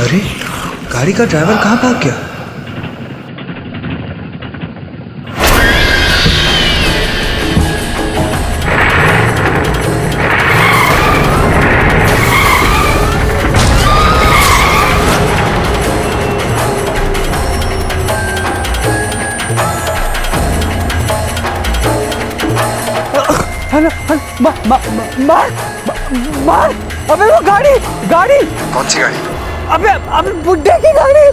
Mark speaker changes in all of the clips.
Speaker 1: अरे गाड़ी का ड्राइवर कहाँ भाग गया?
Speaker 2: मार अबे वो गाड़ी
Speaker 1: कौन सी गाड़ी?
Speaker 2: अबे बुड्ढे की गाड़ी।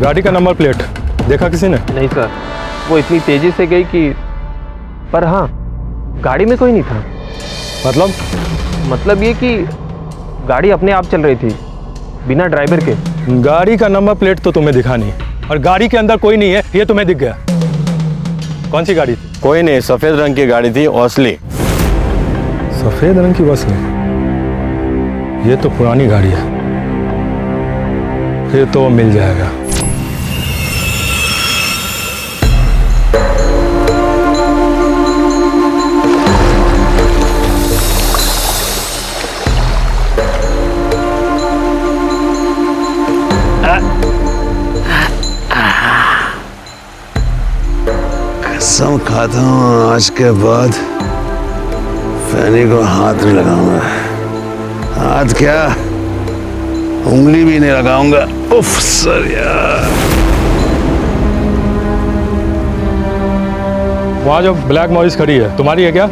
Speaker 3: गाड़ी का नंबर प्लेट देखा किसी ने?
Speaker 4: नहीं सर, वो इतनी तेजी से गई कि, पर हाँ गाड़ी में कोई नहीं था। मतलब ये कि गाड़ी अपने आप चल रही थी बिना ड्राइवर के।
Speaker 3: गाड़ी का नंबर प्लेट तो तुम्हें दिखा नहीं और गाड़ी के अंदर कोई नहीं है ये तुम्हें दिख गया। कौन सी गाड़ी थी?
Speaker 5: कोई नहीं, सफेद रंग की गाड़ी थी, ओसली।
Speaker 3: सफेद रंग की बस है? ये तो पुरानी गाड़ी है, फिर तो मिल जाएगा।
Speaker 6: कसम खाता हूँ आज के बाद फैनी को हाथ नहीं लगाऊंगा। हाथ क्या, उंगली भी नहीं लगाऊंगा। उफ सर यार।
Speaker 3: वहाँ जो ब्लैक मॉरिस खड़ी है तुम्हारी है क्या?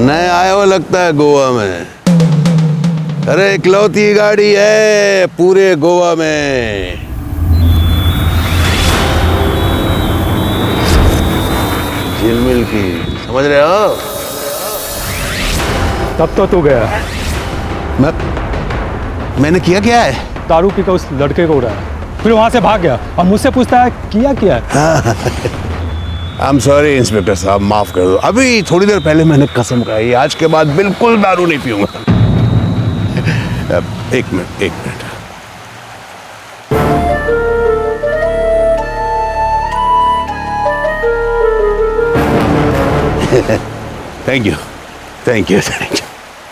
Speaker 6: नए आए हो लगता है गोवा में। अरे इकलौती गाड़ी है पूरे गोवा में। झिलमिल की, समझ रहे हो?
Speaker 3: तब तो तू गया।
Speaker 6: मैंने किया क्या है?
Speaker 3: दारू पी कर उस लड़के को उड़ाया, फिर वहां से भाग गया और मुझसे पूछता है किया क्या है?
Speaker 6: आई एम सॉरी इंस्पेक्टर साहब, माफ कर दो। अभी थोड़ी देर पहले मैंने कसम खाई आज के बाद बिल्कुल दारू नहीं पीऊंगा। एक मिनट। Thank you.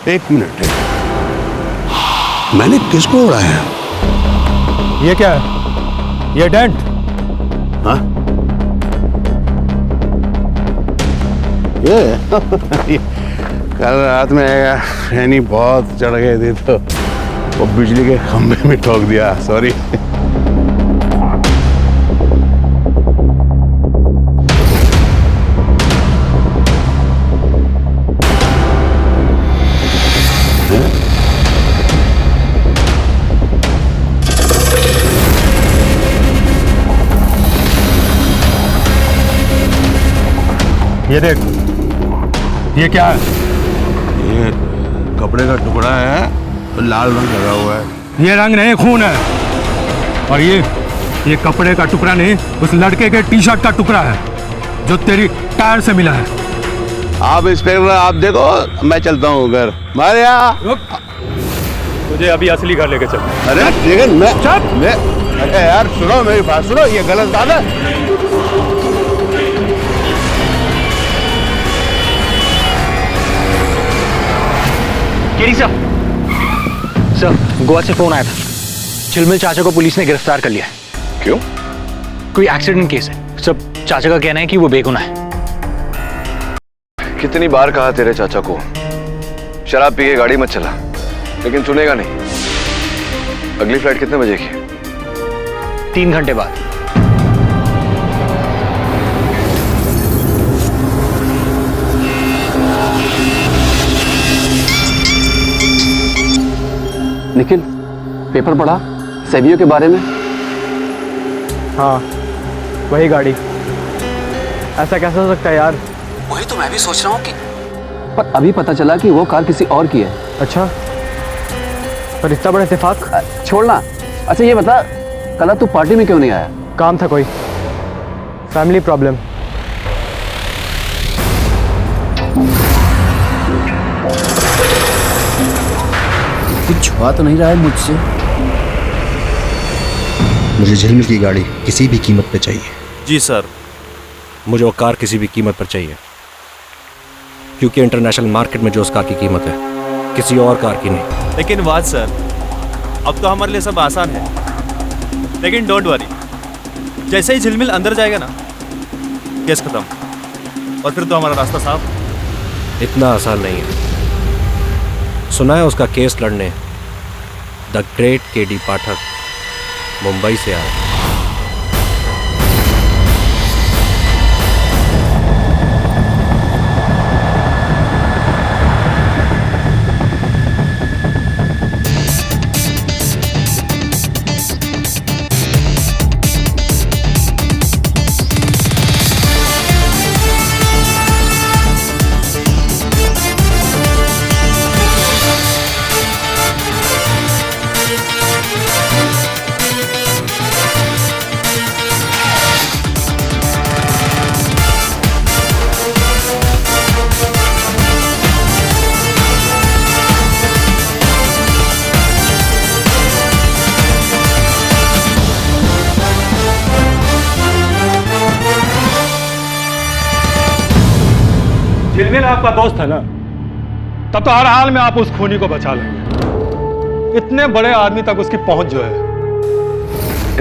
Speaker 6: एक मिनट। मैंने किसको उड़ाया?
Speaker 3: ये क्या है? ये डेंट?
Speaker 6: हाँ? ये कल रात में फैनी बहुत चढ़ गए थे तो वो बिजली के खंभे में ठोक दिया। सॉरी।
Speaker 3: ये देख, ये क्या है?
Speaker 6: ये कपड़े का टुकड़ा है, लाल रंग लगा हुआ है।
Speaker 3: ये रंग नहीं, खून है। और ये कपड़े का टुकड़ा नहीं, उस लड़के के टी शर्ट का टुकड़ा है जो तेरी टायर से मिला है।
Speaker 6: आप इंस्पेक्टर आप देखो, मैं चलता हूँ घर। मारिया
Speaker 3: तुझे अभी असली घर लेके चल।
Speaker 6: अरे लेकिन मैं अरे यार सुनो मेरी बात सुनो, ये गलत बात है।
Speaker 7: केरी सर, गोवा से फोन आया था। झिलमिल चाचा को पुलिस ने गिरफ्तार कर लिया है।
Speaker 5: क्यों?
Speaker 7: कोई एक्सीडेंट केस है। सब चाचा का कहना है कि वो बेगुनाह है।
Speaker 1: कितनी बार कहा तेरे चाचा को शराब पी के गाड़ी मत चला, लेकिन सुनेगा नहीं। अगली फ्लाइट कितने बजे की है?
Speaker 7: 3 घंटे बाद।
Speaker 8: निखिल, पेपर पढ़ा सेवियो के बारे में?
Speaker 2: हाँ, वही गाड़ी। ऐसा कैसे हो सकता है यार?
Speaker 8: वही तो मैं भी सोच रहा हूँ कि पर अभी पता चला कि वो कार किसी और की है।
Speaker 2: अच्छा, पर इतना बड़ा इत्तेफाक?
Speaker 8: छोड़ना। अच्छा ये बता, कल तू पार्टी में क्यों नहीं आया?
Speaker 2: काम था कोई, फैमिली प्रॉब्लम।
Speaker 9: कुछ छुपा तो नहीं रहा है मुझसे?
Speaker 10: मुझे झिलमिल की गाड़ी किसी भी कीमत पे चाहिए।
Speaker 3: जी सर, मुझे वो कार किसी भी कीमत पर चाहिए, क्योंकि इंटरनेशनल मार्केट में जो उस कार की कीमत है किसी और कार की नहीं।
Speaker 11: लेकिन बात सर, अब तो हमारे लिए सब आसान है, लेकिन डोंट वरी, जैसे ही झिलमिल अंदर जाएगा ना, केस खत्म, और फिर तो हमारा रास्ता साफ।
Speaker 3: इतना आसान नहीं है। सुना है उसका केस लड़ने द ग्रेट केडी पाठक मुंबई से आया। झिलमिल आपका दोस्त है ना, तब तो हर हाल में आप उस खूनी को बचा लेंगे। इतने बड़े आदमी तक उसकी पहुंच जो है।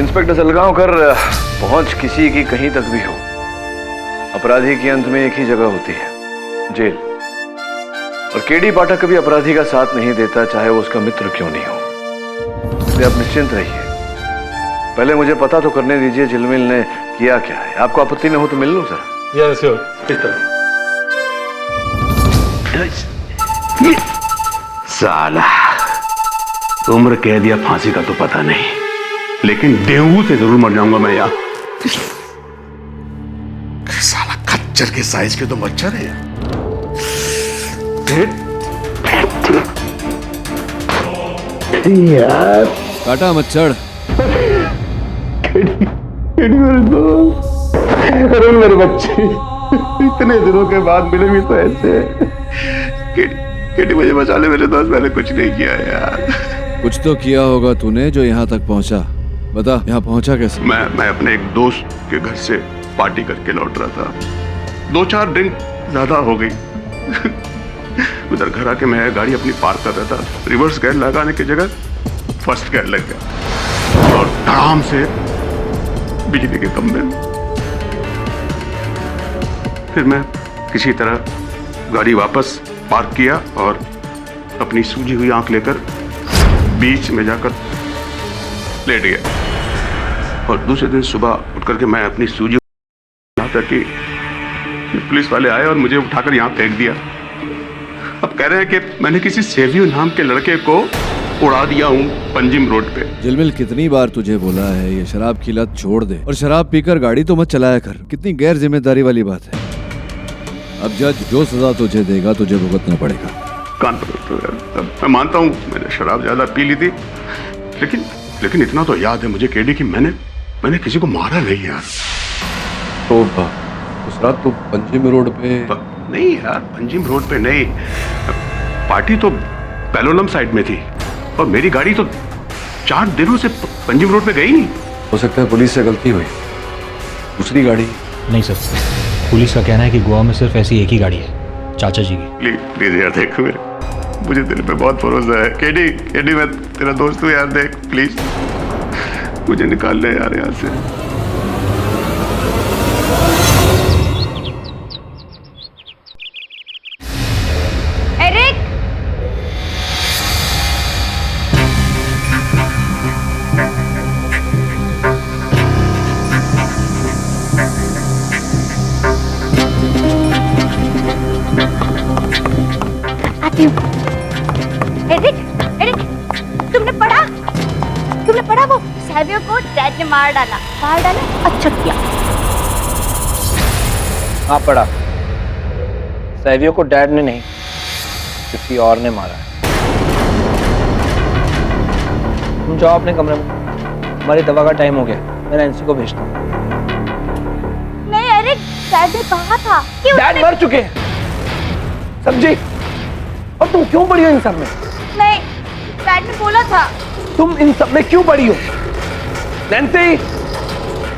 Speaker 1: इंस्पेक्टर सलगांवकर, पहुंच किसी की कहीं तक भी हो, अपराधी के अंत में एक ही जगह होती है, जेल। और केडी पाठक कभी अपराधी का साथ नहीं देता, चाहे वो उसका मित्र क्यों नहीं हो। इसलिए आप निश्चिंत रहिए। पहले मुझे पता तो करने दीजिए झिलमिल ने किया क्या है। आपको आपत्ति न हो तो मिल लूं सर?
Speaker 3: यस श्योर, इस तरह।
Speaker 6: साला उम्र कह दिया, फांसी का तो पता नहीं, लेकिन डेंगू से जरूर मर जाऊंगा मैं यार। साला खच्चर के साइज के तो मच्छर है यार।
Speaker 9: काटा मच्छर।
Speaker 6: मेरे दोस्त, अरे मेरे बच्चे, इतने दिनों के बाद मिले भी तो ऐसे। केडी मुझे बचा ले मेरे दोस्त, मैंने कुछ नहीं किया यार।
Speaker 9: कुछ तो किया होगा तूने जो यहाँ तक पहुँचा। बता, यहाँ पहुँचा कैसे?
Speaker 6: मैं अपने एक दोस्त के घर से पार्टी करके लौट रहा था। 2-4 ड्रिंक ज्यादा हो गई। उधर घर आके मैं गाड़ी अपनी पार्क कर रहा था, रिवर्स गियर लगाने की जगह फर्स्ट गियर लग गया और धड़ाम से बिजली के खंभे। फिर मैं किसी तरह गाड़ी वापस पार्क किया और अपनी सूजी हुई आंख लेकर बीच में जाकर लेट गया। और दूसरे दिन सुबह उठ करके मैं अपनी सूजी यहाँ तक कि पुलिस वाले आए और मुझे उठाकर यहाँ फेंक दिया। अब कह रहे हैं कि मैंने किसी सेवियो नाम के लड़के को उड़ा दिया हूँ पंजिम रोड पे।
Speaker 9: झिलमिल, कितनी बार तुझे बोला है ये शराब की लत छोड़ दे और शराब पीकर गाड़ी तो मत चलाया कर। कितनी गैर जिम्मेदारी वाली बात है। अब जज जो सजा तुझे देगा तुझे भुगतना पड़ेगा।
Speaker 6: कान पकड़। मैं मानता हूँ मैंने शराब ज्यादा पी ली थी, लेकिन इतना तो याद है मुझे केडी कि मैंने किसी को मारा नहीं यार।
Speaker 4: तो उस रात तो पंजिम रोड पे?
Speaker 6: नहीं यार, पंजिम रोड पे नहीं, पार्टी तो पेलोलम साइड में थी और मेरी गाड़ी तो 4 दिनों से पंजिम रोड पे गई नहीं।
Speaker 4: हो सकता है पुलिस से गलती हुई, दूसरी गाड़ी।
Speaker 7: नहीं सर, पुलिस का कहना है कि गोवा में सिर्फ ऐसी एक ही गाड़ी है, चाचा जी की।
Speaker 6: प्लीज यार देख, मुझे दिल पे बहुत भरोसा है। केडी मैं तेरा दोस्त हूँ यार, देख प्लीज मुझे निकाल ले यार यहाँ से।
Speaker 12: तूने पढ़ा वो सैवियो को डैड ने मार डाला अच्छा किया।
Speaker 7: हाँ पढ़ा, सैवियो को डैड ने नहीं किसी और ने मारा है। तुम जाओ अपने कमरे में, हमारी दवा का टाइम हो गया, मैं नैन्सी को भेजता हूँ।
Speaker 12: नहीं अरे डैड ने कहा था कि
Speaker 7: डैड मर चुके हैं समझी, और तुम क्यों पड़ी हो इन सब में?
Speaker 12: नहीं डैड ने बोला था।
Speaker 7: तुम इन सब में क्यों पड़ी हो? नैन्सी,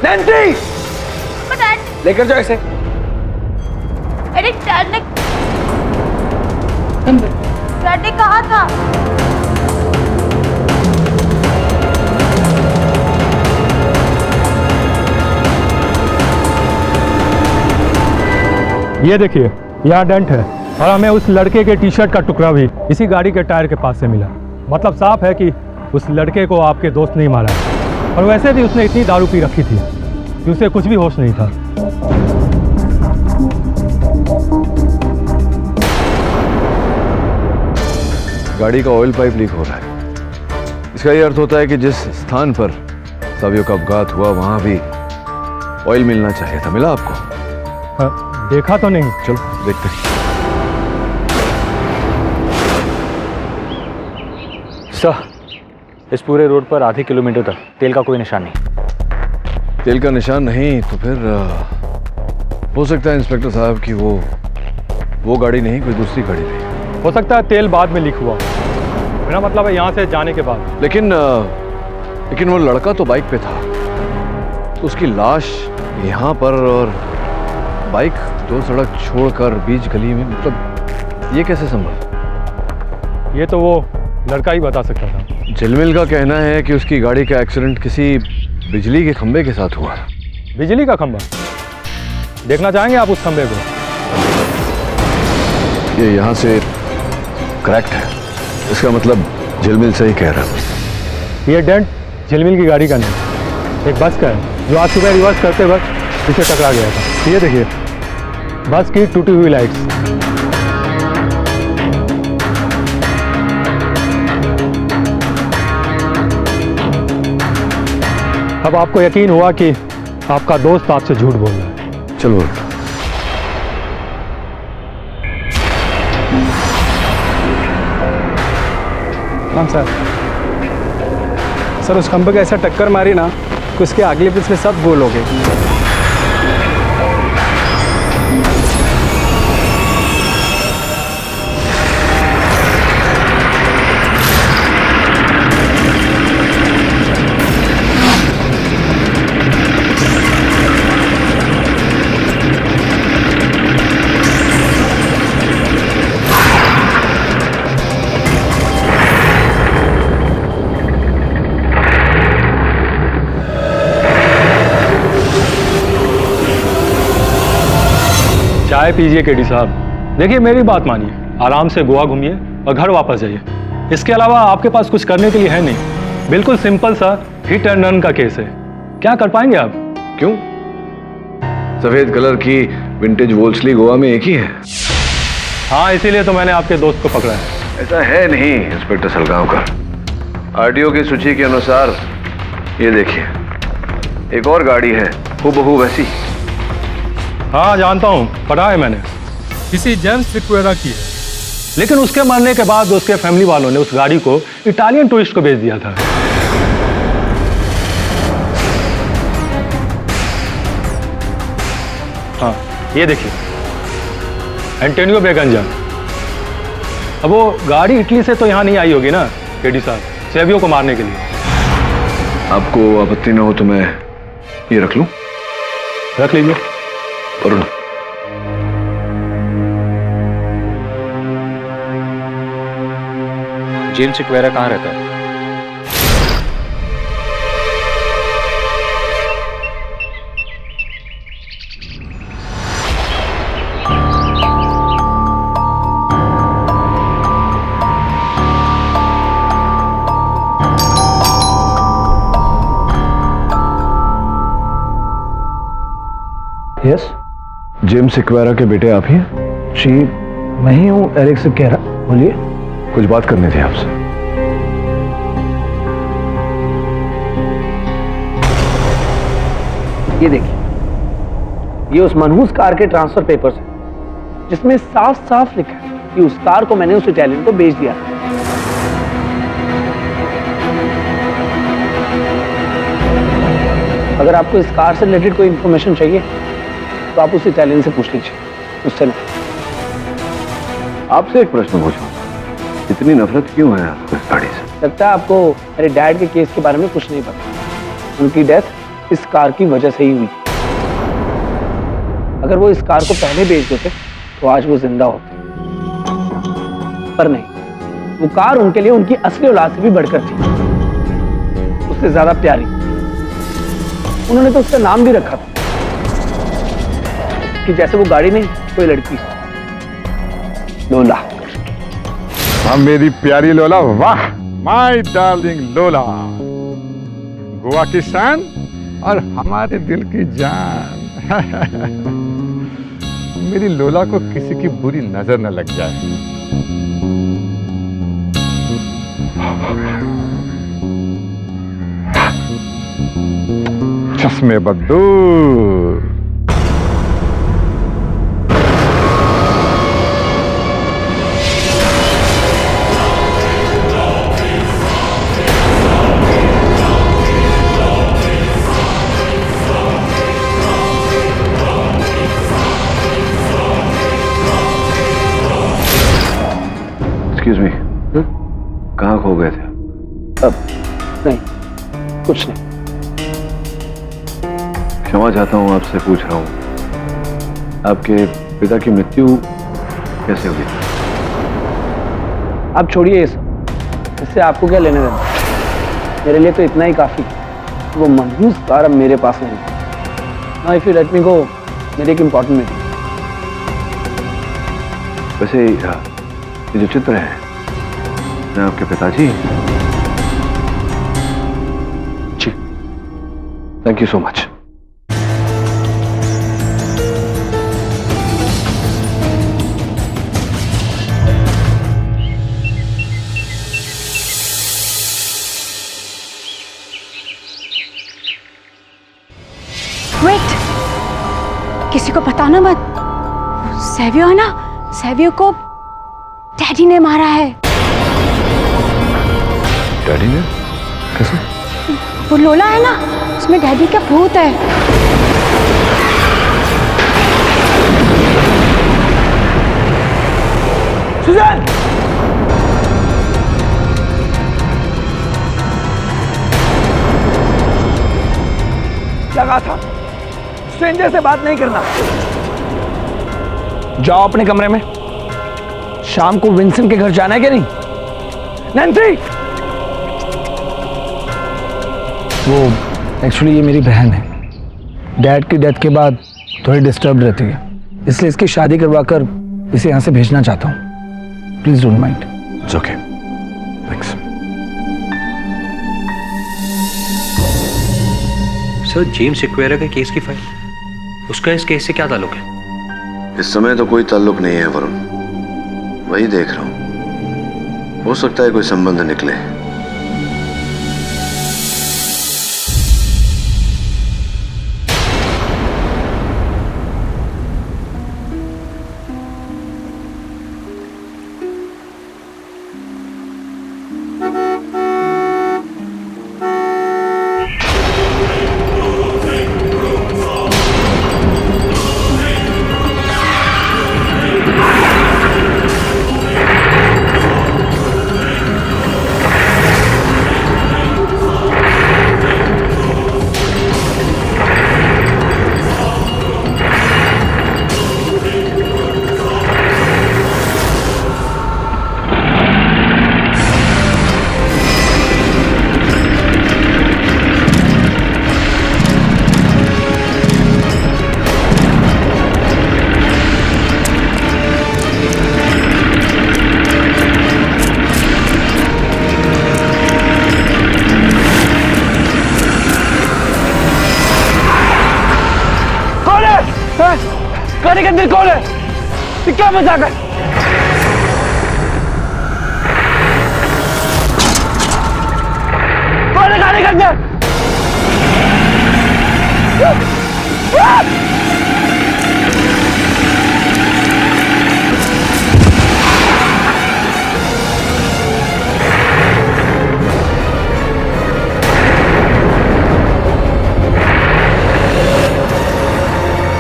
Speaker 7: नैन्सी लेकर जाओ इसे।
Speaker 12: अरे डैड ने कहा था।
Speaker 3: ये देखिए यहाँ डेंट है, और हमें उस लड़के के टी शर्ट का टुकड़ा भी इसी गाड़ी के टायर के पास से मिला। मतलब साफ है कि उस लड़के को आपके दोस्त नहीं मारा है, और वैसे भी उसने इतनी दारू पी रखी थी कि उसे कुछ भी होश नहीं था।
Speaker 1: गाड़ी का ऑयल पाइप लीक हो रहा है। इसका यह अर्थ होता है कि जिस स्थान पर सैवियो का अपघात हुआ वहां भी ऑयल मिलना चाहिए था। मिला आपको?
Speaker 3: देखा तो नहीं।
Speaker 1: चलो देखते हैं।
Speaker 7: सर, इस पूरे रोड पर आधे किलोमीटर तक तेल का कोई निशान नहीं।
Speaker 1: तेल का निशान नहीं तो फिर हो सकता है इंस्पेक्टर साहब कि वो गाड़ी नहीं, कोई दूसरी गाड़ी थी।
Speaker 3: हो सकता है तेल बाद में लीक हुआ, मेरा मतलब है यहाँ से जाने के बाद।
Speaker 1: लेकिन वो लड़का तो बाइक पे था, तो उसकी लाश यहाँ पर और बाइक दो सड़क छोड़कर बीच गली में, मतलब ये कैसे संभव?
Speaker 3: ये तो वो लड़का ही बता सकता था।
Speaker 1: झिलमिल का कहना है कि उसकी गाड़ी का एक्सीडेंट किसी बिजली के खंबे के साथ हुआ।
Speaker 3: बिजली का खंबा? देखना चाहेंगे आप उस खंबे को?
Speaker 1: ये यहाँ से करेक्ट है, इसका मतलब झिलमिल सही कह रहा है।
Speaker 3: ये डेंट झिलमिल की गाड़ी का नहीं, एक बस का है जो आज सुबह रिवर्स करते वक्त इसे टकरा गया था। ये देखिए बस की टूटी हुई लाइट्स। अब आपको यकीन हुआ कि आपका दोस्त आपसे झूठ बोल रहा है।
Speaker 1: चलो
Speaker 2: हाँ सर, उस खंबे को ऐसा टक्कर मारी ना कि उसके अगले पिछले सब गोल हो गए।
Speaker 3: चाय पीजिए केडी साहब। देखिए मेरी बात मानिए, आराम से गोवा घूमिए और घर वापस जाइए। इसके अलावा आपके पास कुछ करने के लिए है नहीं। बिल्कुल सिंपल सा हिट एंड रन का केस है। क्या कर पाएंगे आप?
Speaker 1: क्यों? सफेद कलर की विंटेज वोल्सली गोवा में एक ही है।
Speaker 3: हाँ, इसीलिए तो मैंने आपके दोस्त को पकड़ा है।
Speaker 1: ऐसा है नहीं इंस्पेक्टर सलगांवकर। आरटीओ की सूची के अनुसार ये देखिए, एक और गाड़ी है हूबहू वैसी।
Speaker 3: हाँ जानता हूँ, पढ़ा है मैंने। किसी जेम्स सिक्वेरा की है, लेकिन उसके मरने के बाद उसके फैमिली वालों ने उस गाड़ी को इटालियन टूरिस्ट को बेच दिया था। हाँ ये देखिए, एंटोनियो बेगंजा। अब वो गाड़ी इटली से तो यहाँ नहीं आई होगी ना केडी साहब, सैवियो को मारने के लिए।
Speaker 1: आपको आपत्ति न हो तो मैं ये रख लूं?
Speaker 3: रख लीजिए।
Speaker 1: अरुण,
Speaker 7: जेम्स सिक्वेरा कहाँ रहता है?
Speaker 2: यस,
Speaker 1: जेम्स सिक्वेरा के बेटे आप ही हैं?
Speaker 2: जी मैं ही हूँ, एरिक सिक्वेरा। बोलिए।
Speaker 1: कुछ बात करनी थी आपसे।
Speaker 8: ये देखिए, ये उस मनहूस कार के ट्रांसफर पेपर्स हैं, जिसमें साफ साफ लिखा है कि उस कार को मैंने उस इटालियन को बेच दिया। अगर आपको इस कार से रिलेटेड कोई इंफॉर्मेशन चाहिए तो आप उस इटालियन से पूछ लीजिए, उससे नहीं।
Speaker 1: आपसे एक प्रश्न पूछूं, इतनी नफरत क्यों है आपको इस गाड़ी से?
Speaker 8: लगता है आपको मेरे डैड के केस के बारे में कुछ नहीं पता। उनकी डेथ इस कार की वजह से ही हुई। अगर वो इस कार को पहले बेच देते तो आज वो जिंदा होते, पर नहीं, वो कार उनके लिए उनकी असली औलाद से भी बढ़कर थी, उससे ज्यादा प्यारी। उन्होंने तो उसका नाम भी रखा था कि जैसे वो गाड़ी नहीं, कोई लड़की, लोला।
Speaker 13: हाँ मेरी प्यारी लोला, वाह, माय डार्लिंग लोला, गोवा की शान और हमारे दिल की जान। मेरी लोला को किसी की बुरी नजर न लग जाए। चश्मे बदूर।
Speaker 1: एक्सक्यूज मी, कहाँ खो गए थे?
Speaker 8: अब नहीं, कुछ नहीं।
Speaker 1: क्षमा चाहता हूँ, आपसे पूछ रहा हूँ, आपके पिता की मृत्यु कैसे हुई?
Speaker 8: आप छोड़िए ये सब, इससे आपको क्या लेने देना। मेरे लिए तो इतना ही काफी। वो मनहूस कार अब मेरे पास नहीं। Now if you let me go, मेरी एक इंपॉर्टेंट मीटिंग।
Speaker 1: वैसे ये जो चित्र है, मैं आपके पिताजी? जी, thank you so much.
Speaker 12: Wait, किसी को बताना मत। सेवियो है ना, सेवियो को डैडी ने मारा है।
Speaker 13: डैडी ने? कैसे?
Speaker 12: वो लोला है ना, उसमें डैडी का भूत है।
Speaker 8: सुजैन! क्या कहा था? स्ट्रेंजर से बात नहीं करना। जाओ अपने कमरे में। शाम को विंसेंट के घर जाना है क्या नहीं? नैन्सी! वो एक्चुअली ये मेरी बहन है। डैड की डेथ के बाद थोड़ी डिस्टर्ब रहती है, इसलिए इसकी शादी करवाकर इसे यहाँ से भेजना चाहता हूँ। Please don't mind.
Speaker 1: It's okay, thanks.
Speaker 10: Sir, James Aquera का केस की फाइल, उसका इस केस से क्या ताल्लुक है?
Speaker 1: इस समय तो कोई ताल्लुक नहीं है वरुण, वही देख रहा हूं। हो सकता है कोई संबंध निकले।
Speaker 8: गाड़ी के अंदर कौन है? ये क्या मजाक है? कौन है गाड़ी के अंदर?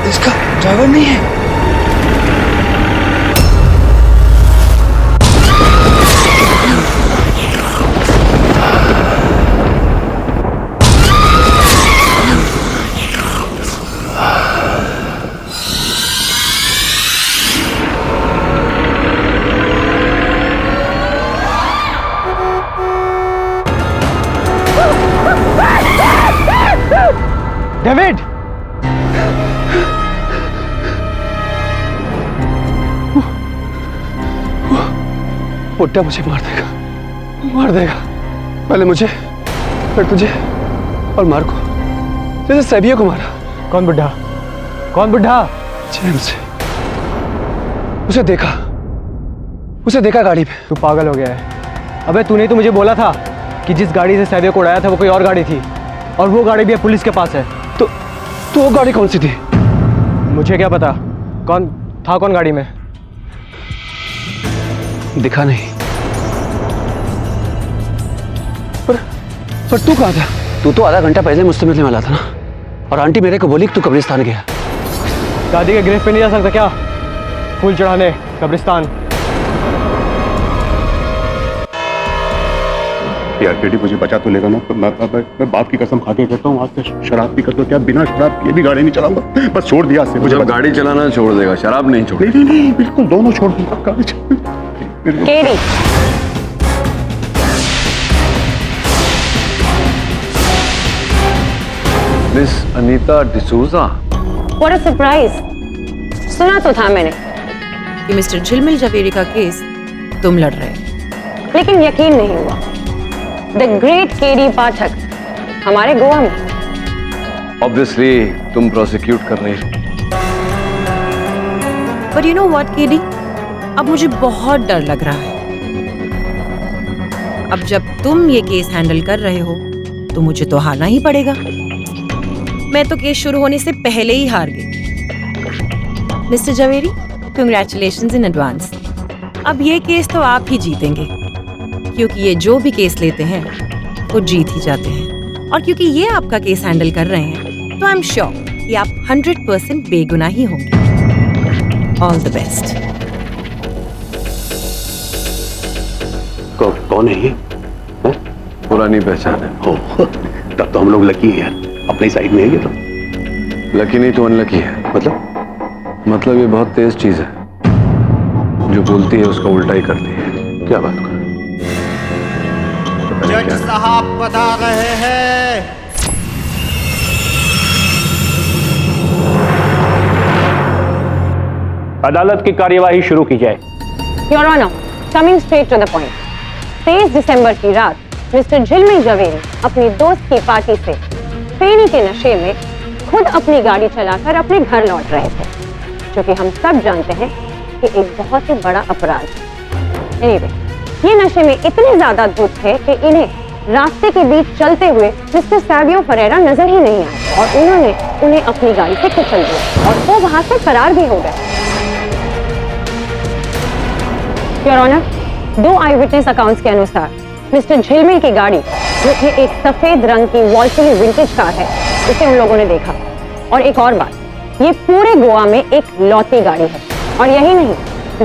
Speaker 8: इसका ड्राइवर नहीं है।
Speaker 2: डेविड,
Speaker 8: बुड्ढा मुझे मार देगा, मार देगा। पहले मुझे, फिर तुझे और मार को, जैसे सैवियो को मारा।
Speaker 2: कौन बुड्ढा? कौन बुड्ढा?
Speaker 8: जेम्स, उसे देखा गाड़ी पे।
Speaker 2: तू पागल हो गया है। अबे तूने तो मुझे बोला था कि जिस गाड़ी से सैवियो को उड़ाया था वो कोई और गाड़ी थी, और वो गाड़ी भी अब पुलिस के पास है।
Speaker 8: तो वो गाड़ी कौन सी थी?
Speaker 2: मुझे क्या पता कौन था, कौन गाड़ी में।
Speaker 8: दिखा नहीं। पर तू कहाँ था? तू तो आधा घंटा पहले मुझसे मिलने वाला था ना, और आंटी मेरे को बोली कि तू कब्रिस्तान गया।
Speaker 2: दादी के गिरफ्त पे नहीं जा सकता क्या? फूल चढ़ाने कब्रिस्तान।
Speaker 13: यार केडी, मुझे बचा तो लेगा ना? तो मैं बाप की कसम खा के कहता हूँ, आज से शराब पीकर तो क्या, बिना शराब पिए भी गाड़ी नहीं चलाऊंगा। बस छोड़ दिया आज से मुझे।
Speaker 1: गाड़ी चलाना छोड़ देगा, शराब नहीं छोड़।
Speaker 13: नहीं, बिल्कुल दोनों छोड़ दूंगा। गाड़ी
Speaker 12: KD,
Speaker 1: miss Anita D'Souza.
Speaker 12: What a surprise. सुना तो था मैंने
Speaker 14: कि मिस्टर झिलमिल जवेरी का केस तुम लड़ रहे हो,
Speaker 12: लेकिन यकीन नहीं हुआ। द ग्रेट केडी पाठक हमारे गोवा में।
Speaker 1: ऑब्वियसली तुम प्रोसिक्यूट कर रही हो।
Speaker 14: पर यू नो व्हाट केडी, अब मुझे बहुत डर लग रहा है। अब जब तुम ये केस हैंडल कर रहे हो तो मुझे तो हारना ही पड़ेगा। मैं तो केस शुरू होने से पहले ही हार गई। Mister Javeri, congratulations in advance. अब ये केस तो आप ही जीतेंगे, क्योंकि ये जो भी केस लेते हैं वो जीत ही जाते हैं। और क्योंकि ये आपका केस हैंडल कर रहे हैं तो आई एम श्योर कि आप 100% बेगुनाह ही होंगे। All the best.
Speaker 6: कौन है ये?
Speaker 1: पुरानी पहचान है।
Speaker 6: हो, तब तो हम लोग लकी हैं, अपनी साइड में है ये तो।
Speaker 1: लकी नहीं तो अनलकी है। मतलब ये बहुत तेज चीज है, जो बोलती है उसका उल्टा ही करती है।
Speaker 6: क्या बात कर?
Speaker 15: जज साहब बता रहे हैं।
Speaker 7: अदालत की कार्यवाही शुरू की जाए।
Speaker 12: Your honour, coming straight to the point. 23 दिसंबर की रात मिस्टर झिलमिल जवेरी अपनी दोस्त की पार्टी से फेनी के नशे में खुद अपनी गाड़ी चलाकर अपने घर लौट रहे थे, जो कि हम सब जानते हैं कि एक बहुत ही बड़ा अपराध है। एनीवे, ये नशे में इतने ज्यादा धुत थे कि इन्हें रास्ते के बीच चलते हुए मिस्टर सैवियो फरेरा नजर ही नहीं आए, और उन्होंने उन्हें अपनी गाड़ी से कुचल दिया और वो वहां से फरार भी हो गए। Your honour, 2 eyewitness accounts के अनुसार मिस्टर झिलमिल की गाड़ी, जो कि एक सफेद रंग की वॉल्सली विंटेज कार है, उसे उन लोगों ने देखा। और एक और बात, ये पूरे गोवा में एक लौती गाड़ी है। और यही नहीं,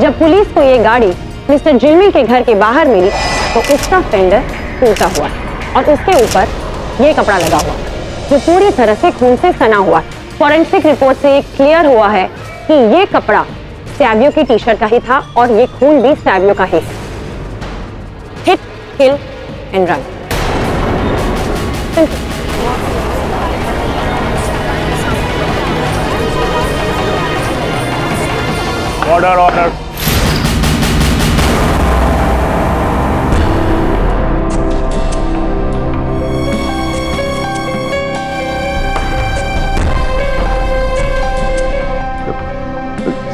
Speaker 12: जब पुलिस को ये गाड़ी मिस्टर झिलमिल के घर के बाहर मिली तो उसका फेंडर टूटा हुआ और उसके ऊपर ये कपड़ा लगा हुआ, जो पूरी तरह से खून से सना हुआ। फॉरेंसिक रिपोर्ट से ये क्लियर हुआ है कि ये कपड़ा सैवियो की टी शर्ट का ही था, और ये खून भी सैवियो का ही है। Hit, kill and run.
Speaker 7: Order order.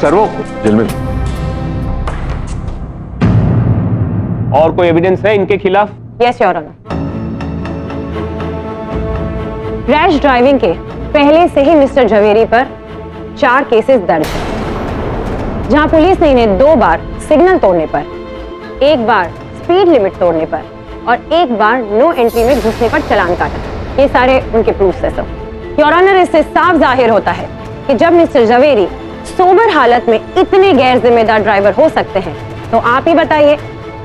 Speaker 1: Sir वो झिलमिल।
Speaker 7: और कोई एविडेंस है इनके खिलाफ?
Speaker 12: Yes your honour. Rash driving के पहले से ही मिस्टर झवेरी पर 4 केसेस दर्ज हैं, जहां पुलिस ने इन्हें 2 बार सिग्नल तोड़ने पर, 1 बार स्पीड लिमिट तोड़ने पर और 1 बार नो एंट्री में घुसने पर चालान काटा। ये सारे उनके प्रूफ है सब। योर ऑनर, इससे साफ जाहिर होता है कि जब मिस्टर झवेरी सोबर हालत में इतने गैर जिम्मेदार ड्राइवर हो सकते हैं, तो आप ही बताइए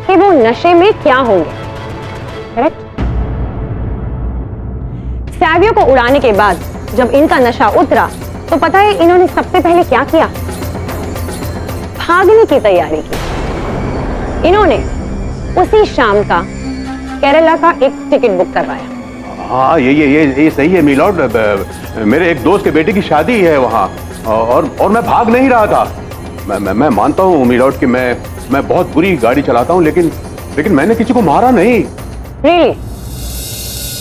Speaker 12: कि वो नशे में क्या होंगे। करेक्ट? सैवियो को उड़ाने के बाद जब इनका नशा उतरा तो पता है इन्होंने सबसे पहले क्या किया? भागने की तैयारी की। इन्होंने उसी शाम का केरला का एक टिकट बुक करवाया।
Speaker 16: हाँ, ये सही है मिलॉर्ड। मेरे एक दोस्त के बेटे की शादी है वहाँ, और मैं भाग नहीं रहा था। मैं मानता हूँ मिलॉर्ड कि मैं बहुत बुरी गाड़ी चलाता हूँ, लेकिन मैंने किसी को मारा नहीं।
Speaker 12: Really?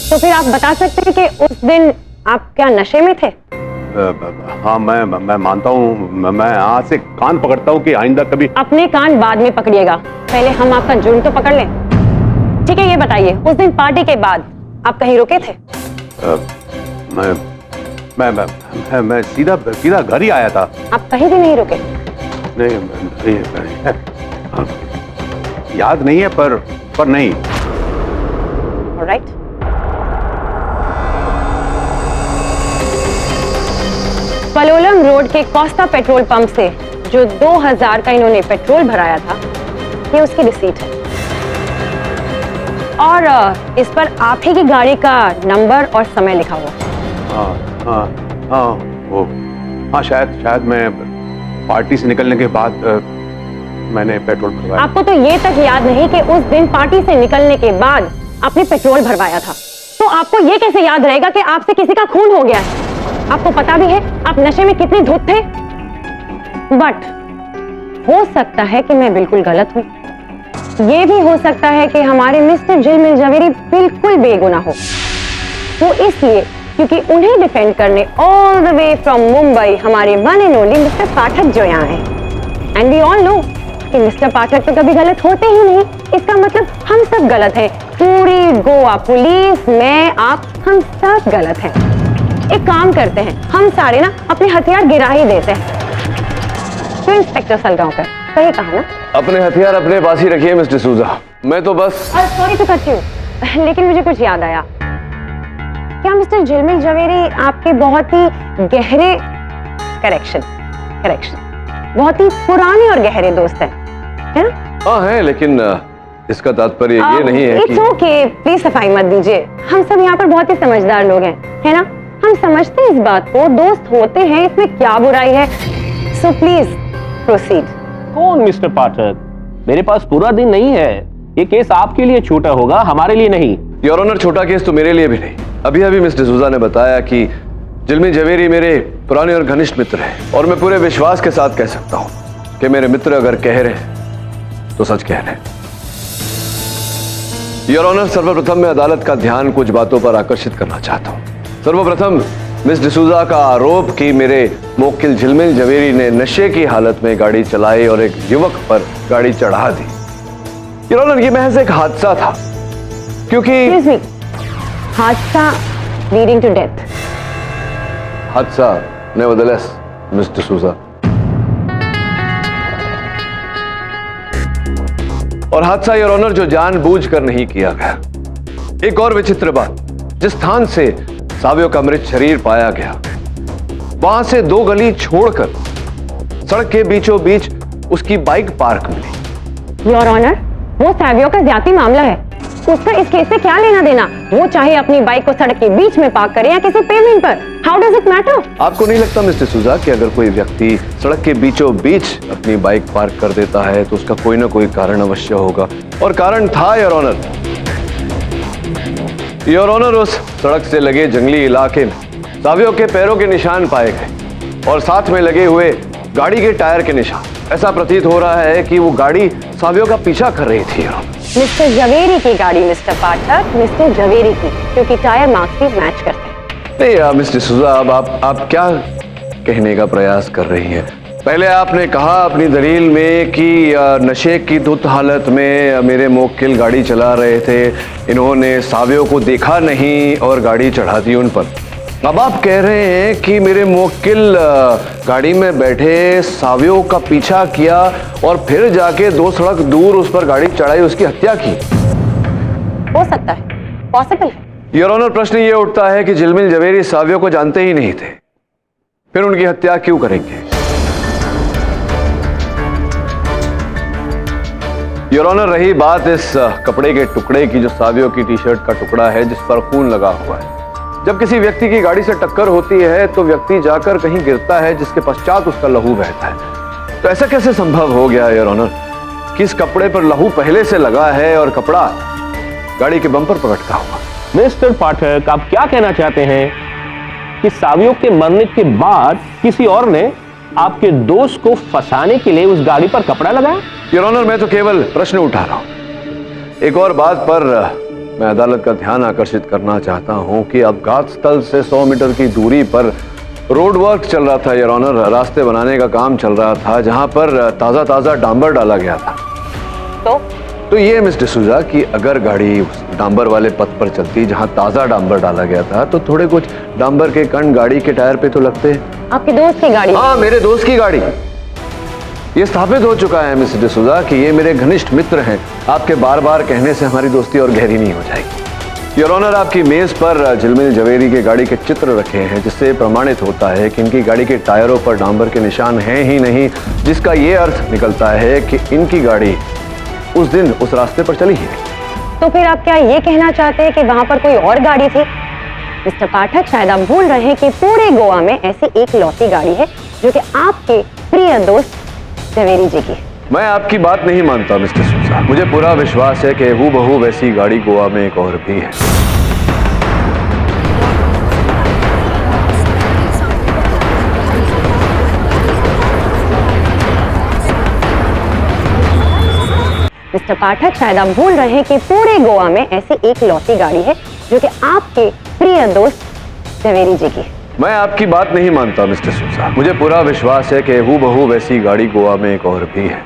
Speaker 12: तो फिर आप बता सकते हैं कि उस दिन आप क्या नशे में थे?
Speaker 16: हाँ, मैं मानता हूँ। मैं आज से कान पकड़ता हूँ कि आइंदा कभी।
Speaker 12: अपने कान बाद में पकड़िएगा, पहले हम आपका जुर्म तो पकड़ लें। ठीक है, ये बताइए उस दिन पार्टी के बाद आप कहीं रुके थे?
Speaker 16: मैं सीधा घर ही आया था।
Speaker 12: आप कहीं भी नहीं रुके?
Speaker 16: नहीं, याद नहीं है, पर नहीं।
Speaker 12: Alright. पलोलम रोड के कोस्टा पेट्रोल पंप से जो 2000 का इन्होंने पेट्रोल भराया था, ये उसकी रिसीट है। और इस पर आप ही की गाड़ी का नंबर और समय लिखा हुआ।
Speaker 16: हाँ, शायद मैं पार्टी से निकलने के बाद मैंने पेट्रोल भरवाया।
Speaker 12: आपको तो ये तक याद नहीं कि उस दिन पार्टी से निकलने के बाद आपने पेट्रोल भरवाया था, तो आपको ये कैसे याद रहेगा कि आपसे किसी का खून हो गया है? आपको पता भी है आप नशे में कितने धुत थे। बट हो सकता है कि मैं बिल्कुल गलत हूं। ये भी हो सकता है कि हमारे मिस्टर झिलमिल झवेरी बिल्कुल बेगुनाह हो। वो इसलिए क्योंकि उन्हें डिफेंड करने all the way from Mumbai हमारे वन एंड ओनली मिस्टर पाठक जो यहाँ हैं। एंड वी ऑल नो कि मिस्टर पाठक तो कभी गलत होते ही नहीं। इसका मतलब हम सब गलत हैं। पूरी गोवा पुलिस, मैं, आप, हम सब गलत हैं। एक काम करते हैं, हम सारे ना अपने हथियार गिरा ही देते हैं। तो इंस्पेक्टर सलगांवकर, सही कहा ना?
Speaker 1: अपने हथियार अपने पास ही रखिए मिस्टर सूजा। मैं तो बस
Speaker 12: सॉरी टू कट यू, लेकिन मुझे कुछ याद आया। क्या मिस्टर झिलमिल झवेरी आपके बहुत ही गहरे करेक्शन बहुत ही पुराने और गहरे दोस्त हैं, है ना?
Speaker 1: हाँ है, लेकिन इसका तात्पर्य ये नहीं है कि
Speaker 12: इट्स ओके, प्लीज सफाई मत दीजिए। हम सब यहाँ पर बहुत ही समझदार लोग हैं, है ना? हम समझते हैं इस बात को, दोस्त होते हैं, इसमें क्या बुराई है। So please proceed.
Speaker 4: कौन मिस्टर पाठक? मेरे पास पूरा दिन नहीं है। ये केस आपके लिए छोटा होगा, हमारे लिए नहीं।
Speaker 1: योर ऑनर, छोटा केस तो मेरे लिए भी नहीं। अभी मिस्टर सूजा ने बताया कि झिलमिल झवेरी मेरे पुराने और घनिष्ठ मित्र हैं, और मैं पूरे विश्वास के साथ कह सकता हूं कि मेरे मित्र अगर कह रहे हैं तो सच कह रहे हैं। योर ऑनर, सर्वप्रथम मैं अदालत का ध्यान कुछ बातों पर आकर्षित करना चाहता हूं। सर्वप्रथम मिस डिसूजा का आरोप कि मेरे मोक्किल झिलमिल झवेरी ने नशे की हालत में गाड़ी चलाई और एक युवक पर गाड़ी चढ़ा दी। योर ऑनर, ये महज एक हादसा था, क्योंकि
Speaker 12: हादसा लीडिंग टू डेथ।
Speaker 1: हादसा नेवरदलेस मिस डिसूजा। और हादसा योर ऑनर जो जानबूझकर नहीं किया गया। एक और विचित्र बात, जिस स्थान से सावियो का मृत शरीर पाया गया, वहां से 2 गली छोड़कर सड़क के बीचों बीच उसकी बाइक पार्क मिली।
Speaker 12: योर ऑनर, वो सावियो का ज्यादा मामला है, उसका इस केस से क्या लेना देना? वो चाहे अपनी बाइक को सड़क के बीच में पार्क करे या किसी पेमेंट पर, हाउ डज इट मैटर?
Speaker 1: आपको नहीं लगता मिस्टर सूजा कि अगर कोई व्यक्ति सड़क के बीचों बीच अपनी बाइक पार्क कर देता है तो उसका कोई ना कोई कारण अवश्य होगा? और कारण था योर ऑनर। योर ऑनर, उस सड़क से लगे जंगली इलाके में सावियो के पैरों के निशान पाए गए और साथ में लगे हुए गाड़ी के टायर के निशान। ऐसा प्रतीत हो रहा है कि वो गाड़ी सावियो का पीछा कर रही थी।
Speaker 12: मिस्टर झवेरी की गाड़ी मिस्टर पाठक, मिस्टर झवेरी की, क्योंकि टायर मार्क्स भी मैच करते हैं।
Speaker 1: नहीं मिस्टर सूजा, अब आप क्या कहने का प्रयास कर रही हैं? पहले आपने कहा अपनी दलील में कि नशे की धुत हालत में मेरे मोक्किल गाड़ी चला रहे थे, इन्होंने सावियो को देखा नहीं और गाड़ी चढ़ा दी उन पर। अब आप कह रहे हैं कि मेरे मुवक्किल गाड़ी में बैठे सावियों का पीछा किया और फिर जाके 2 सड़क दूर उस पर गाड़ी चढ़ाई, उसकी हत्या की।
Speaker 12: हो सकता है, पॉसिबल है।
Speaker 1: योर ऑनर, प्रश्न ये उठता है कि झिलमिल जवेरी सावियों को जानते ही नहीं थे, फिर उनकी हत्या क्यों करेंगे? योर ऑनर, रही बात इस कपड़े के टुकड़े की जो सावियों की टी शर्ट का टुकड़ा है जिस पर खून लगा हुआ है, जब किसी व्यक्ति की गाड़ी से टक्कर होती है तो व्यक्ति जाकर कहीं गिरता है जिसके पश्चात उसका लहू बहता है। तो ऐसा कैसे संभव हो गया योर ऑनर कि इस कपड़े पर लहू पहले से लगा है और कपड़ा गाड़ी के बम्पर पर लटका हुआ?
Speaker 4: मिस्टर पाठक, आप क्या कहना चाहते हैं कि सावियों के मरने के बाद किसी और ने आपके दोस्त को फंसाने के लिए उस गाड़ी पर कपड़ा लगाया?
Speaker 1: योर ऑनर, मैं तो केवल प्रश्न उठा रहा हूं। एक और बात पर मैं अदालत का ध्यान आकर्षित करना चाहता हूं कि अपघात स्थल से 100 मीटर की दूरी पर रोड वर्क चल रहा था योर ऑनर, रास्ते बनाने का काम चल रहा था जहां पर ताजा ताजा डांबर डाला गया था। तो ये मिस डिसूजा कि अगर गाड़ी उस डांबर वाले पथ पर चलती जहां ताजा डांबर डाला गया था तो थोड़े कुछ डांबर के कण गाड़ी के टायर पे तो लगते हैं।
Speaker 12: आपके दोस्त की गाड़ी?
Speaker 1: हाँ, मेरे दोस्त की गाड़ी। ये स्थापित हो चुका है मिस डिसूजा कि ये मेरे घनिष्ठ मित्र हैं। आपके बार बार कहने से हमारी दोस्ती और गहरी नहीं हो जाएगी। योर ऑनर, आपकी मेज पर झिलमिल जवेरी की गाड़ी के चित्र रखे हैं जिससे प्रमाणित होता है कि इनकी गाड़ी के टायरों पर डांबर के निशान हैं ही नहीं, जिसका ये अर्थ निकलता है कि इनकी गाड़ी उस दिन उस रास्ते पर चली ही नहीं।
Speaker 12: तो फिर आप क्या ये कहना चाहते हैं कि वहां पर कोई और गाड़ी थी? मिस्टर पाठक, शायद आप भूल रहे हैं कि पूरे गोवा में ऐसी एक लौती गाड़ी है जो कि आपके प्रिय दोस्त जवेरी जी की।
Speaker 1: मैं आपकी बात नहीं मानता मिस्टर सूजा। मुझे पूरा विश्वास है कि हूबहू वैसी गाड़ी गोवा में एक और भी है।
Speaker 12: मिस्टर पाठक, शायद आप भूल रहे हैं कि पूरे गोवा में ऐसी एक लौती गाड़ी है जो कि आपके प्रिय दोस्त जवेरी जी की।
Speaker 1: मैं आपकी बात नहीं मानता मिस्टर सूजा। मुझे पूरा विश्वास है कि हूबहू वैसी गाड़ी गोवा में एक और भी है।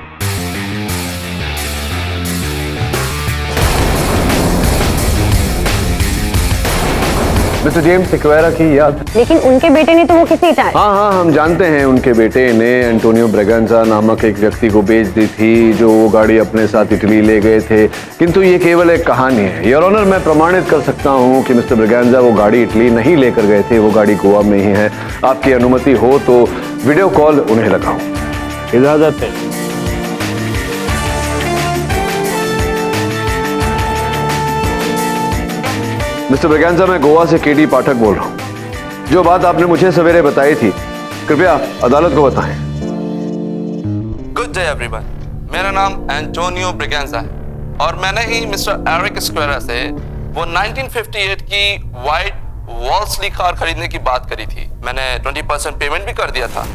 Speaker 1: मिस्टर जेम्स सिक्वेरा की याद?
Speaker 12: लेकिन उनके बेटे ने तो वो किसी टायर।
Speaker 1: हाँ, हम जानते हैं उनके बेटे ने एंटोनियो ब्रेगेंजा नामक एक व्यक्ति को बेच दी थी जो वो गाड़ी अपने साथ इटली ले गए थे, किंतु ये केवल एक कहानी है। योर ऑनर, मैं प्रमाणित कर सकता हूँ कि मिस्टर ब्रेगेंजा वो गाड़ी इटली नहीं लेकर गए थे, वो गाड़ी गोवा में ही है। आपकी अनुमति हो तो वीडियो कॉल उन्हें लगाऊं।
Speaker 4: इजाजत है।
Speaker 1: मिस्टर ब्रेगेंजा, मैं गोवा से केडी पाठक बोल रहा हूँ। जो बात आपने मुझे सवेरे बताई थी, कृपया अदालत को बताएं।
Speaker 17: गुड डे एवरीवन, मेरा नाम एंटोनियो ब्रेगेंजा है और मैंने ही मिस्टर एरिक स्क्वेरा से वो 1958 की वाइट वॉल्सली कार खरीदने की बात करी थी। मैंने 20% पेमेंट भी कर दिया था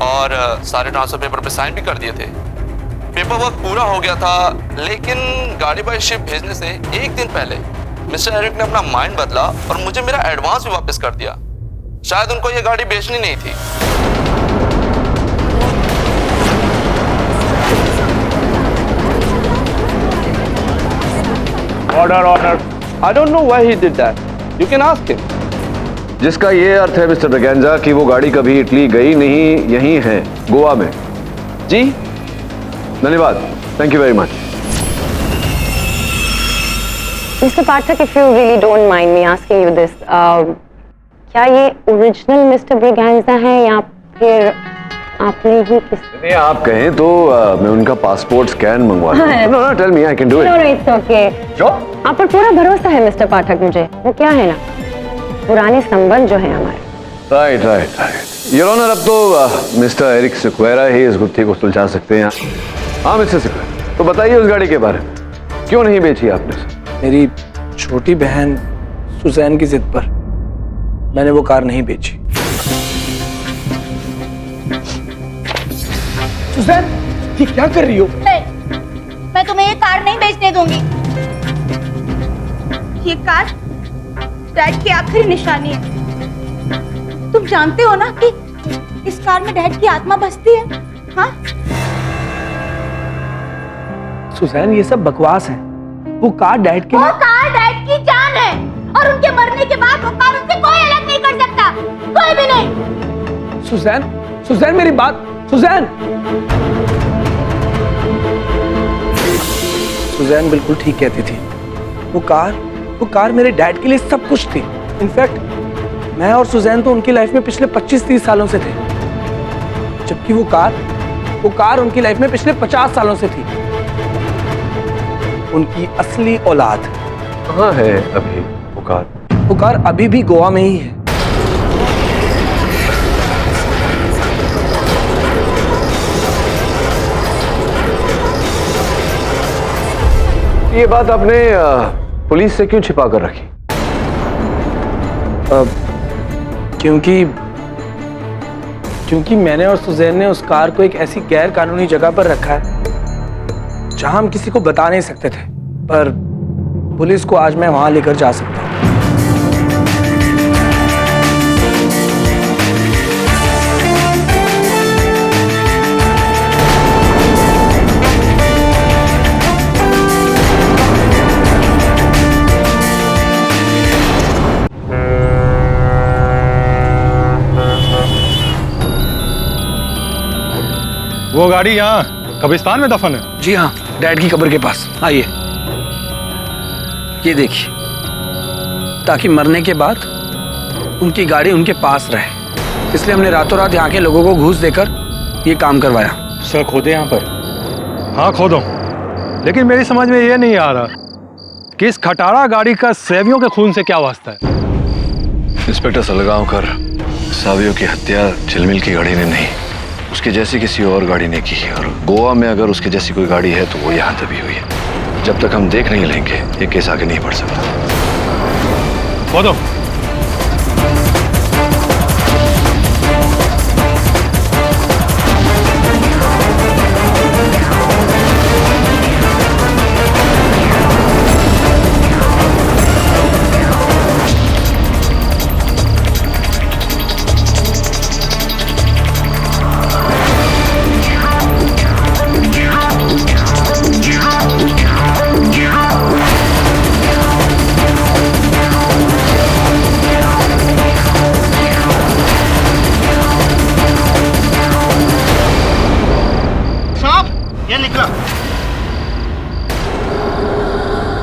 Speaker 17: और सारे ट्रांसफर पेपर पे साइन भी कर दिए थे। पेपर वर्क पूरा हो गया था, लेकिन गाड़ी बाय शिप भेजने से एक दिन पहले मिस्टर एरिक ने अपना माइंड बदला और मुझे मेरा एडवांस भी वापस कर दिया। शायद उनको ये गाड़ी बेचनी नहीं थी।
Speaker 4: Order. I don't know why he did that. You can ask him.
Speaker 1: जिसका ये अर्थ है मिस्टर ब्रेगेंजा कि वो गाड़ी कभी इटली गई नहीं, यही है गोवा में।
Speaker 4: जी,
Speaker 1: धन्यवाद। Thank you very much.
Speaker 12: Mr. Pathak, if you really don't mind me asking you this, क्या ये ओरिजिनल मिस्टर ब्रेगेंजा है या फिर आपने ही किस?
Speaker 1: नहीं, आप कहें तो मैं उनका पासपोर्ट स्कैन मंगवा दूं। No, tell me, I can do it.
Speaker 12: No, it's okay.
Speaker 1: Sure?
Speaker 12: आप पर पूरा भरोसा है मिस्टर पाठक मुझे। वो क्या है ना, पुराने संबंध जो है हमारे।
Speaker 1: राइट। योर ऑनर, अब तो मिस्टर एरिक सिक्वेरा ही इस गुत्थी को सुलझा सकते हैं। हाँ मिस्टर सिक्वेरा, तो बताइए उस गाड़ी के बारे में, क्यों नहीं बेची आपने?
Speaker 8: मेरी छोटी बहन सुजैन की जिद पर मैंने वो कार नहीं बेची। सुजैन, ये क्या कर रही हो?
Speaker 18: नहीं, मैं तुम्हें ये कार नहीं बेचने दूंगी। ये कार डैड की आखिरी निशानी है। तुम जानते हो ना कि इस कार में डैड की आत्मा बसती है। हाँ
Speaker 8: सुजैन, ये सब बकवास है। वो कार डैड की
Speaker 18: जान है और उनके मरने के बाद वो कार उनसे कोई अलग नहीं कर सकता।
Speaker 8: सुजैन, सुजैन मेरी बात, सुजैन। सुजैन बिल्कुल ठीक कहती थी। वो कार मेरे डैड के लिए सब कुछ थी। इनफैक्ट मैं और सुजैन तो उनकी लाइफ में पिछले 25-30 सालों से थे, जबकि वो कार उनकी लाइफ में पिछले 50 सालों से थी। उनकी असली औलाद
Speaker 1: कहाँ है अभी वो कार
Speaker 8: अभी भी गोवा में ही है।
Speaker 1: ये बात आपने पुलिस से क्यों छिपा कर रखी?
Speaker 8: क्योंकि मैंने और सुजैन ने उस कार को एक ऐसी गैर कानूनी जगह पर रखा है जहां हम किसी को बता नहीं सकते थे, पर पुलिस को आज मैं वहां लेकर जा सकता हूं।
Speaker 3: वो गाड़ी यहाँ कब्रिस्तान में दफन है?
Speaker 8: जी हाँ, डैड की कब्र के पास। आइए, ये देखिए, ताकि मरने के बाद उनकी गाड़ी उनके पास रहे, इसलिए हमने रातों रात यहाँ के लोगों को घूस देकर ये काम करवाया।
Speaker 3: सर खोदे यहाँ पर? हाँ खोदो, लेकिन मेरी समझ में ये नहीं आ रहा कि इस खटारा गाड़ी का सैवियों के खून से क्या वास्ता है।
Speaker 1: इंस्पेक्टर सलगांवकर, सावियों की हत्या झिलमिल की गाड़ी ने नहीं, उसकी जैसी किसी और गाड़ी ने की है। और गोवा में अगर उसकी जैसी कोई गाड़ी है तो वो यहाँ दबी हुई है। जब तक हम देख नहीं लेंगे ये केस आगे नहीं बढ़ सकता।
Speaker 3: खोदो।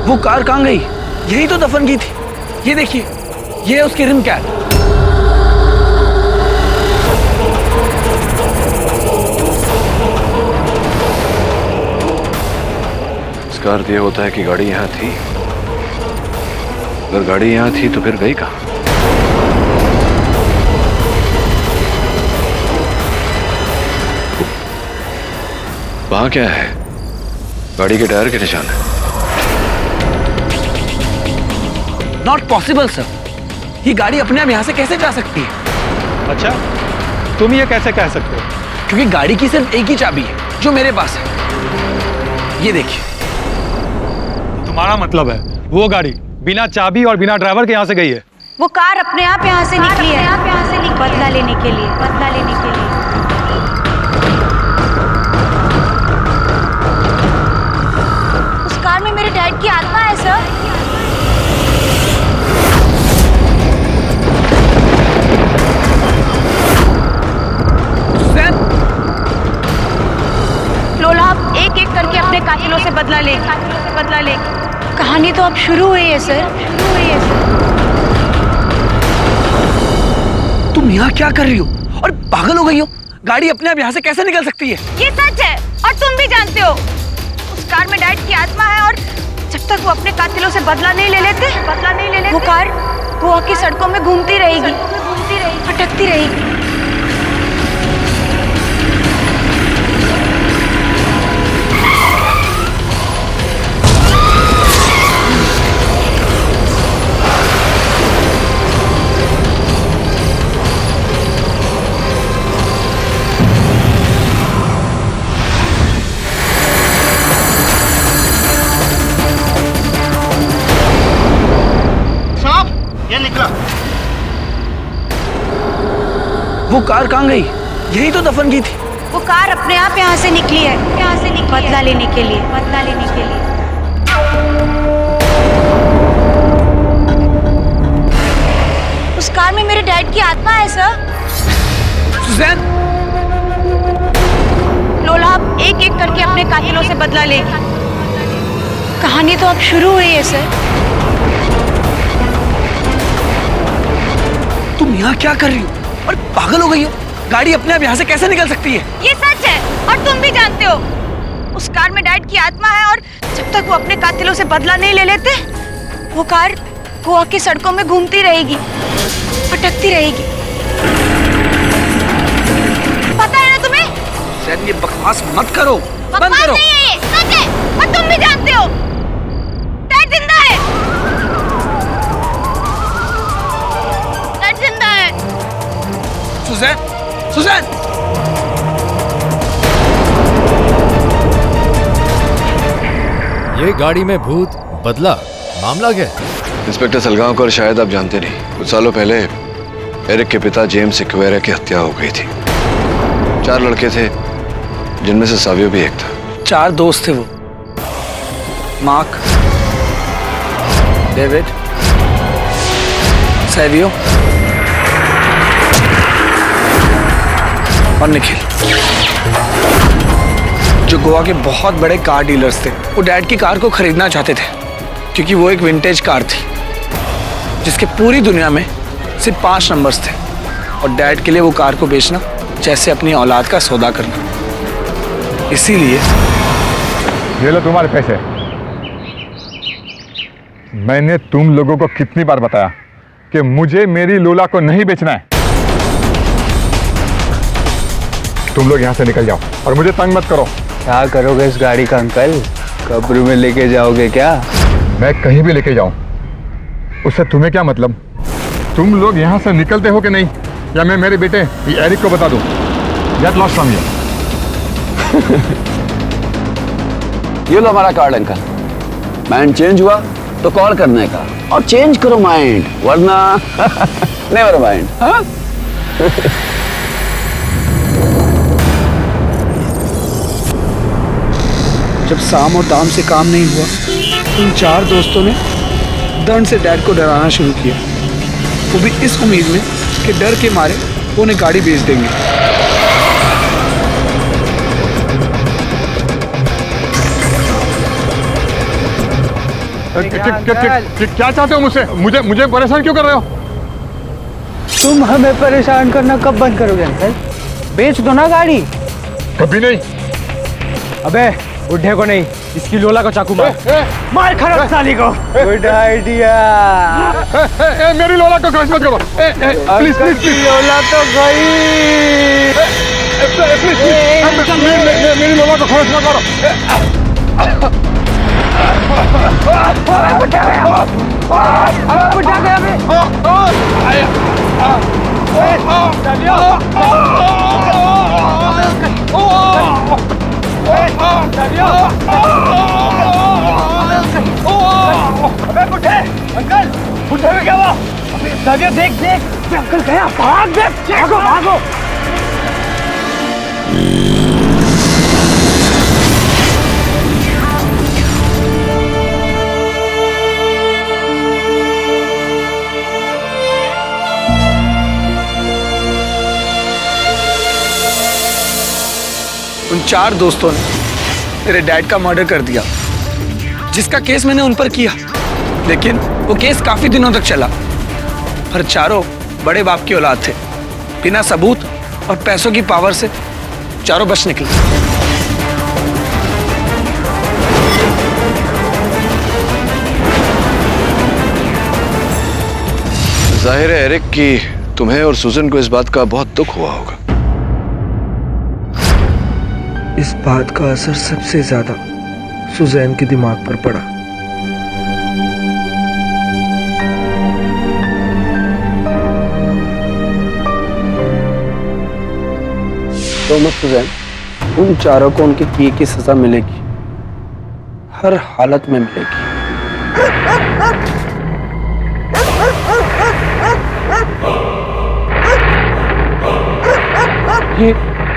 Speaker 8: वो कार कहाँ गई? यही तो दफन की थी। ये देखिए, ये है उसकी रिम कैप।
Speaker 1: इसका अर्थ ये होता है कि गाड़ी यहाँ थी। अगर गाड़ी यहाँ थी तो फिर गई कहाँ? वहां क्या है? गाड़ी के टायर के निशान है।
Speaker 8: नॉट पॉसिबल सर, ये गाड़ी अपने आप यहाँ से कैसे जा सकती है?
Speaker 3: अच्छा, तुम ये कैसे कह सकते हो?
Speaker 8: क्योंकि गाड़ी की सिर्फ एक ही चाबी है जो मेरे पास है। ये देखिए।
Speaker 3: तुम्हारा मतलब है वो गाड़ी बिना चाबी और बिना ड्राइवर के यहाँ से गई है?
Speaker 18: वो कार अपने आप यहाँ से निकली है, बदला लेने के लिए। उस कार में मेरे डैड की आत्मा है सर। लोला, आप एक एक करके अपने कातिलों से बदला ले। कहानी तो अब शुरू हुई है सर।
Speaker 8: तुम यहाँ क्या कर रही हो? और पागल हो गई हो? गाड़ी अपने आप यहाँ से कैसे निकल सकती है?
Speaker 18: ये सच है और तुम भी जानते हो। उस कार में डैड की आत्मा है और जब तक वो अपने कातिलों से बदला नहीं ले लेते, वो कार गोवा की सड़कों में घूमती रहेगी, भटकती रहेगी।
Speaker 8: वो कार कहाँ गई? यही तो दफन की थी।
Speaker 18: वो कार अपने आप यहाँ से निकली है, बदला लेने के लिए। उस कार में मेरे डैड की आत्मा है सर।
Speaker 8: सुजैन,
Speaker 18: लोला अब एक एक करके अपने कातिलों से बदला लेगी। कहानी तो अब शुरू हुई है सर।
Speaker 8: तुम यहाँ क्या कर रही हो? और पागल हो गई हो? गाड़ी अपने आप यहाँ से कैसे निकल सकती है?
Speaker 18: ये सच है और तुम भी जानते हो। उस कार में डैड की आत्मा है और जब तक वो अपने कातिलों से बदला नहीं ले लेते, वो कार गोवा की सड़कों में घूमती रहेगी, भटकती रहेगी। पता है ना तुम्हें?
Speaker 8: सैन, ये बकवास मत करो, बंद करो।
Speaker 18: नहीं है ये, सच है और तुम भी जानते हो। डैड जिंदा है, डैड जिंदा है।
Speaker 8: सुजैन, सुजैन,
Speaker 9: ये गाड़ी में भूत बदला, मामला क्या है?
Speaker 1: इंस्पेक्टर सलगांवकर, शायद आप जानते नहीं, कुछ सालों पहले एरिक के पिता जेम्स सिक्वेरा की हत्या हो गई थी। 4 लड़के थे, जिनमें से सावियो भी एक था।
Speaker 8: 4 दोस्त थे वो, मार्क, डेविड, सैवियो और निखिल, जो गोवा के बहुत बड़े कार डीलर्स थे। वो डैड की कार को खरीदना चाहते थे क्योंकि वो एक विंटेज कार थी जिसके पूरी दुनिया में सिर्फ 5 नंबर्स थे, और डैड के लिए वो कार को बेचना जैसे अपनी औलाद का सौदा करना। इसीलिए
Speaker 13: ये लो तुम्हारे पैसे। मैंने तुम लोगों को कितनी बार बताया कि मुझे मेरी लोला को नहीं बेचना है। तुम लोग यहाँ से निकल जाओ और मुझे तंग मत करो।
Speaker 2: क्या करोगे इस गाड़ी का अंकल? कब्र में लेके जाओगे क्या?
Speaker 13: मैं कहीं भी लेके जाऊं, उससे तुम्हें क्या मतलब? तुम लोग यहाँ से निकलते हो कि नहीं, या मैं मेरे बेटे एरिक को बता दूं? Get lost from here.
Speaker 6: ये लो हमारा कार्ड अंकल। माइंड चेंज हुआ तो कॉल करने का, और चेंज करो माइंड, वरना नेवर माइंड। हाँ?
Speaker 8: जब साम और दाम से काम नहीं हुआ, उन 4 दोस्तों ने दंड से डैड को डराना शुरू किया, वो भी इस उम्मीद में कि डर के मारे वो उन्हें गाड़ी बेच देंगे।
Speaker 13: क्या चाहते हो मुझसे? मुझे परेशान क्यों कर रहे हो?
Speaker 2: तुम हमें परेशान करना कब बंद करोगे अंकल? बेच दो ना गाड़ी।
Speaker 13: कभी नहीं।
Speaker 2: अबे बुढ़े को नहीं, इसकी लोला को चाकू मार। मार खराब साली को। Good idea.
Speaker 13: मेरी लोला को क्रश मत करो। Please please please.
Speaker 2: लोला तो गई।
Speaker 13: प्लीज मेरी लोला को क्रश मत करो।
Speaker 2: अंकल, बुढ़े में क्या हुआ? देख देख, अंकल गया। भाग देख, भागो भागो।
Speaker 8: उन 4 दोस्तों ने मेरे डैड का मर्डर कर दिया, जिसका केस मैंने उन पर किया, लेकिन वो केस काफी दिनों तक चला। पर चारों बड़े बाप की औलाद थे, बिना सबूत और पैसों की पावर से चारों बच निकले।
Speaker 1: जाहिर है एरिक की तुम्हें और सुजन को इस बात का बहुत दुख हुआ होगा।
Speaker 8: इस बात का असर सबसे ज्यादा सुजैन के दिमाग पर पड़ा। तो मत सुजैन, उन चारों को उनके किए की सजा मिलेगी, हर हालत में मिलेगी। ये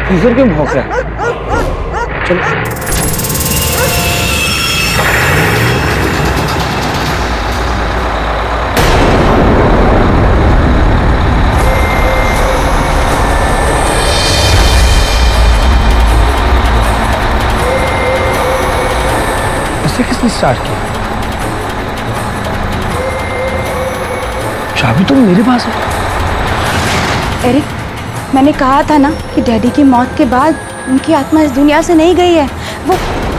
Speaker 8: फ्रीजर क्यों भौंक रहा है? चलो। किसने स्टार्ट किया? चाबी तो मेरे पास है।
Speaker 18: एरिक, मैंने कहा था ना कि डैडी की मौत के बाद उनकी आत्मा इस दुनिया से नहीं गई है।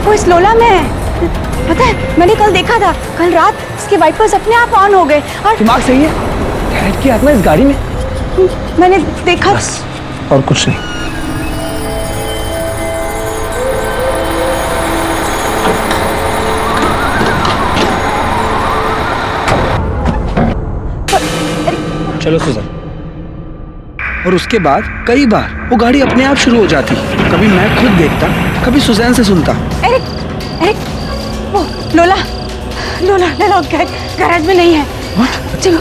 Speaker 18: वो इस लोला में है। पता है, मैंने कल देखा था, कल रात इसके वाइपर्स अपने आप ऑन हो गए और
Speaker 8: दिमाग सही है? डैड की आत्मा इस गाड़ी में?
Speaker 18: मैंने देखा।
Speaker 8: बस, और कुछ नहीं। चलो सुजन। और उसके बाद कई बार वो गाड़ी अपने आप शुरू हो जाती। कभी मैं खुद देखता, कभी सुजैन से सुनता।
Speaker 18: एरिक, वो लोला गैराज में नहीं है। चलो।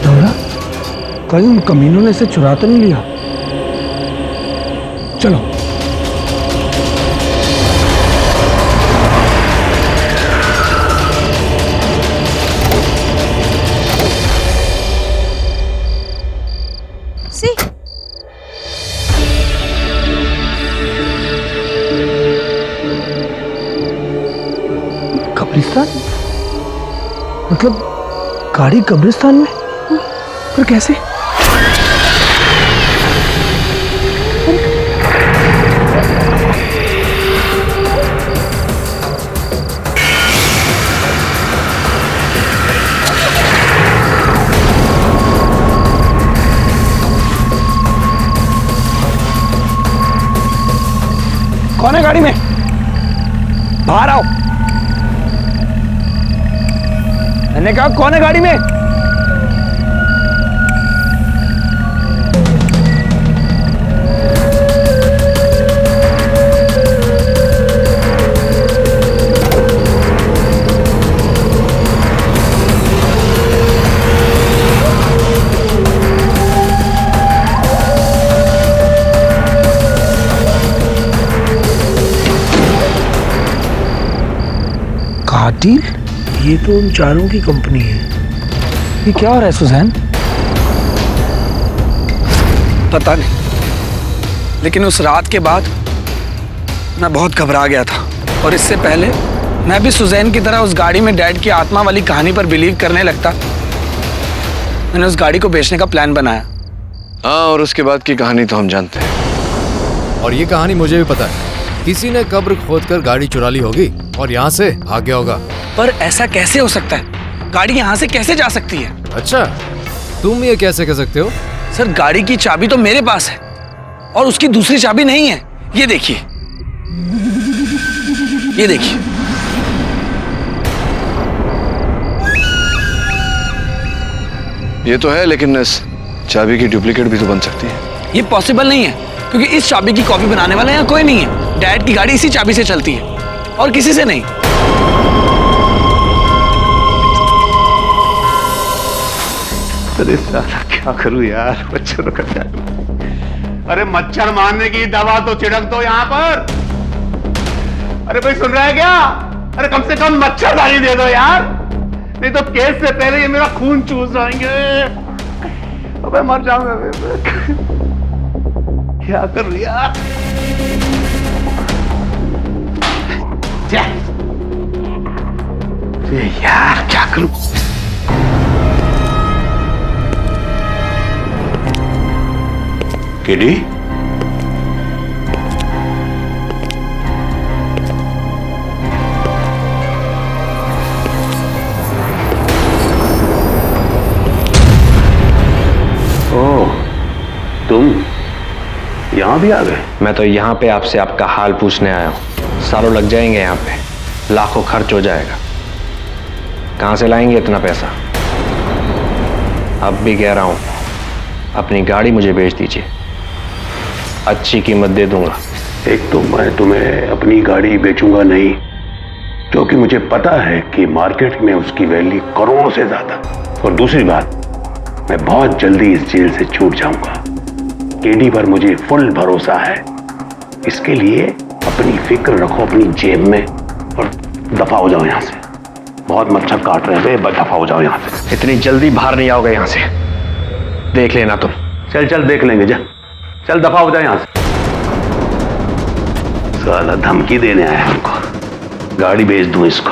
Speaker 8: लोला, कहीं उन कमीनों ने इसे चुरा तो नहीं लिया? चलो। कब्रिस्तान? मतलब गाड़ी कब्रिस्तान में? पर कैसे? कौन है गाड़ी में? बाहर आओ। मैंने कहा कौन है गाड़ी में? कातिल? ये तो उन चारों की कंपनी है। ये क्या हो रहा है सुजैन? पता नहीं, लेकिन उस रात के बाद मैं बहुत घबरा गया था। और इससे पहले मैं भी सुजैन की तरह उस गाड़ी में डैड की आत्मा वाली कहानी पर बिलीव करने लगता, मैंने उस गाड़ी को बेचने का प्लान बनाया।
Speaker 1: हाँ, और उसके बाद की कहानी तो हम जानते हैं।
Speaker 9: और ये कहानी मुझे भी पता है। किसी ने कब्र खोदकर गाड़ी चुरा ली होगी और यहाँ से भाग गया होगा।
Speaker 8: पर ऐसा कैसे हो सकता है? गाड़ी यहाँ से कैसे जा सकती है?
Speaker 9: अच्छा, तुम ये कैसे कह सकते हो?
Speaker 8: सर, गाड़ी की चाबी तो मेरे पास है और उसकी दूसरी चाबी नहीं है। ये देखिए, ये देखिए।
Speaker 1: ये तो है, लेकिन इस चाबी की डुप्लीकेट भी तो बन सकती है।
Speaker 8: ये पॉसिबल नहीं है, क्योंकि इस चाबी की कॉपी बनाने वाला यहाँ कोई नहीं है। डैड की गाड़ी इसी चाबी से चलती है और किसी से नहीं।
Speaker 16: अरे साला क्या करूं यार, मच्छर कटा। अरे मच्छर मारने की दवा तो छिड़क दो यहाँ पर। अरे भाई सुन रहा है क्या? अरे कम से कम मच्छरदानी दे दो यार, नहीं तो केस से पहले ये मेरा खून चूस जाएंगे। अबे मर जाऊंगा। क्या करूं यार? यार क्या करूं? केडी, ओह, तुम यहाँ भी आ गए?
Speaker 10: मैं तो यहाँ पे आपसे आपका हाल पूछने आया हूँ। सालों लग जाएंगे यहाँ पे, लाखों खर्च हो जाएगा। कहाँ से लाएंगे इतना पैसा? अब भी कह रहा हूँ, अपनी गाड़ी मुझे बेच दीजिए, अच्छी कीमत दे दूंगा।
Speaker 16: एक तो मैं तुम्हें अपनी गाड़ी बेचूंगा नहीं, क्योंकि मुझे पता है कि मार्केट में उसकी वैल्यू करोड़ों से ज्यादा। और दूसरी बात, मैं बहुत जल्दी इस जेल से छूट जाऊंगा। केडी पर मुझे फुल भरोसा है। इसके लिए अपनी फिक्र रखो अपनी जेब में और दफा हो जाओ यहाँ से। बहुत मच्छर काट रहे हैं, दफा हो जाओ यहाँ से।
Speaker 10: इतनी जल्दी बाहर नहीं आओगे यहाँ से, देख लेना तुम।
Speaker 16: चल चल देख लेंगे, जा चल दफा हो जाए यहाँ से।
Speaker 6: साला धमकी देने आया हमको, गाड़ी भेज दूं इसको।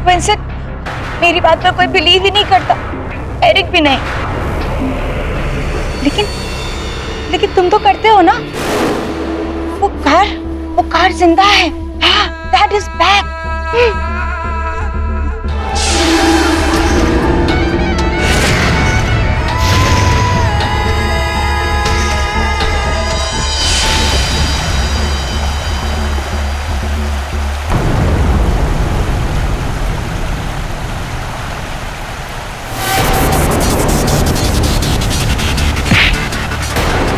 Speaker 18: विंसेंट, मेरी बात पर कोई बिलीव ही नहीं करता, एरिक भी नहीं। लेकिन तुम तो करते हो ना। वो कार जिंदा है। हाँ, दैट इज बैक।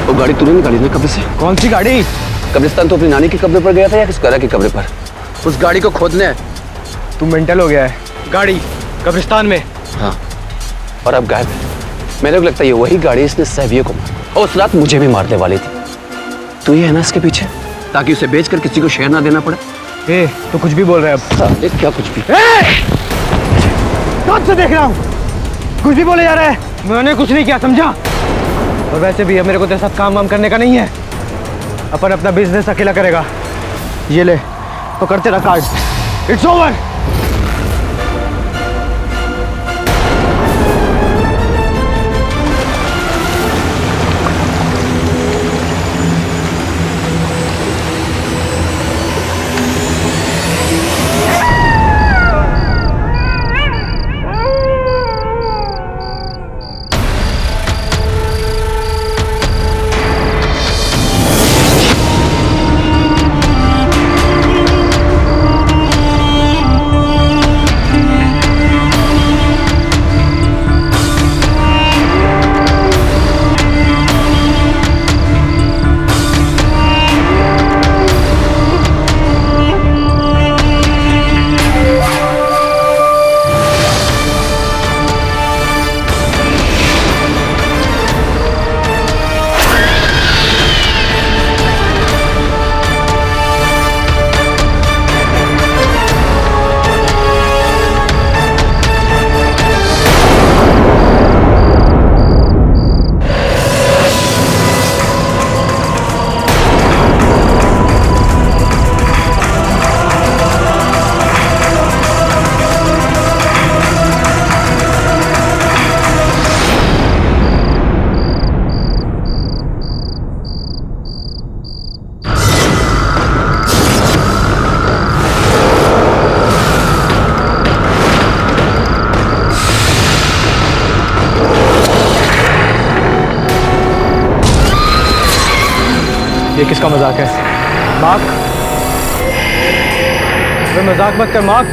Speaker 8: वो गाड़ी तूने निकाली ना कब्र से?
Speaker 2: कौन सी गाड़ी?
Speaker 8: कब्रिस्तान तो अपनी नानी के कब्र पर गया था या किस करा के कब्र पर? उस गाड़ी को खोदने।
Speaker 2: तू मेंटल हो गया है। गाड़ी कब्रिस्तान में।
Speaker 8: हाँ, और अब गायब है। मेरे को लगता है ये वही गाड़ी इसने सैवियो को मारा, और उस रात मुझे भी मारने वाली थी। तू ही है ना इसके पीछे, ताकि उसे बेचकर किसी को शेयर ना देना पड़े।
Speaker 2: ए, तो कुछ भी बोल रहे हैं अब।
Speaker 8: देख क्या कुछ भी।
Speaker 2: कब से देख रहा हूँ कुछ भी बोले जा रहा है। मैंने कुछ नहीं किया, समझा? और वैसे भी अब मेरे को तेरे साथ काम वाम करने का नहीं है। अपन अपना बिजनेस अकेला करेगा। ये ले, तो कर तेरा कार्ड। It's over. ये किसका मजाक है? मार्क, मजाक मत कर मार्क।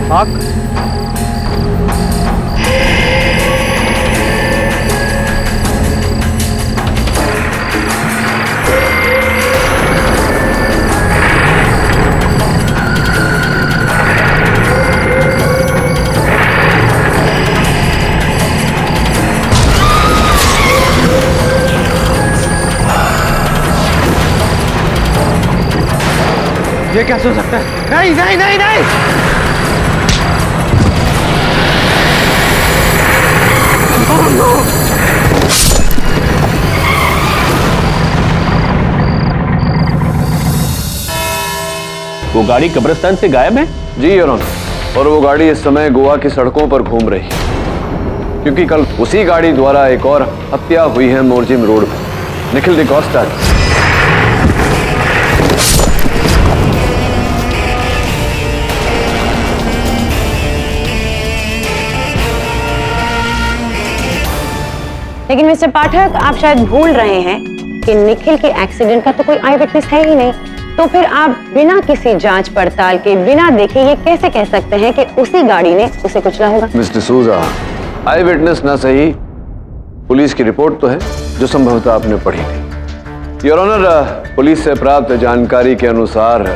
Speaker 2: मार्क, ये कैसे हो सकता है? नहीं नहीं नहीं नहीं।
Speaker 4: वो गाड़ी कब्रिस्तान से गायब है?
Speaker 1: जी योर ऑनर, और वो गाड़ी इस समय गोवा की सड़कों पर घूम रही है, क्योंकि कल उसी गाड़ी द्वारा एक और हत्या हुई है मोरजिम रोड पर, निखिल डिकोस्टा की।
Speaker 12: लेकिन मिस्टर पाठक, आप शायद भूल रहे हैं कि निखिल के एक्सीडेंट का तो कोई आई विटनेस है ही नहीं। तो फिर आप बिना किसी जांच पड़ताल के, बिना देखे ये कैसे कह सकते हैं कि उसी गाड़ी ने उसे कुचला होगा?
Speaker 1: मिस्टर सूजा, आई विटनेस ना सही, पुलिस की रिपोर्ट तो है जो संभवतः आपने पढ़ी थी। योर ऑनर, पुलिस से प्राप्त जानकारी के अनुसार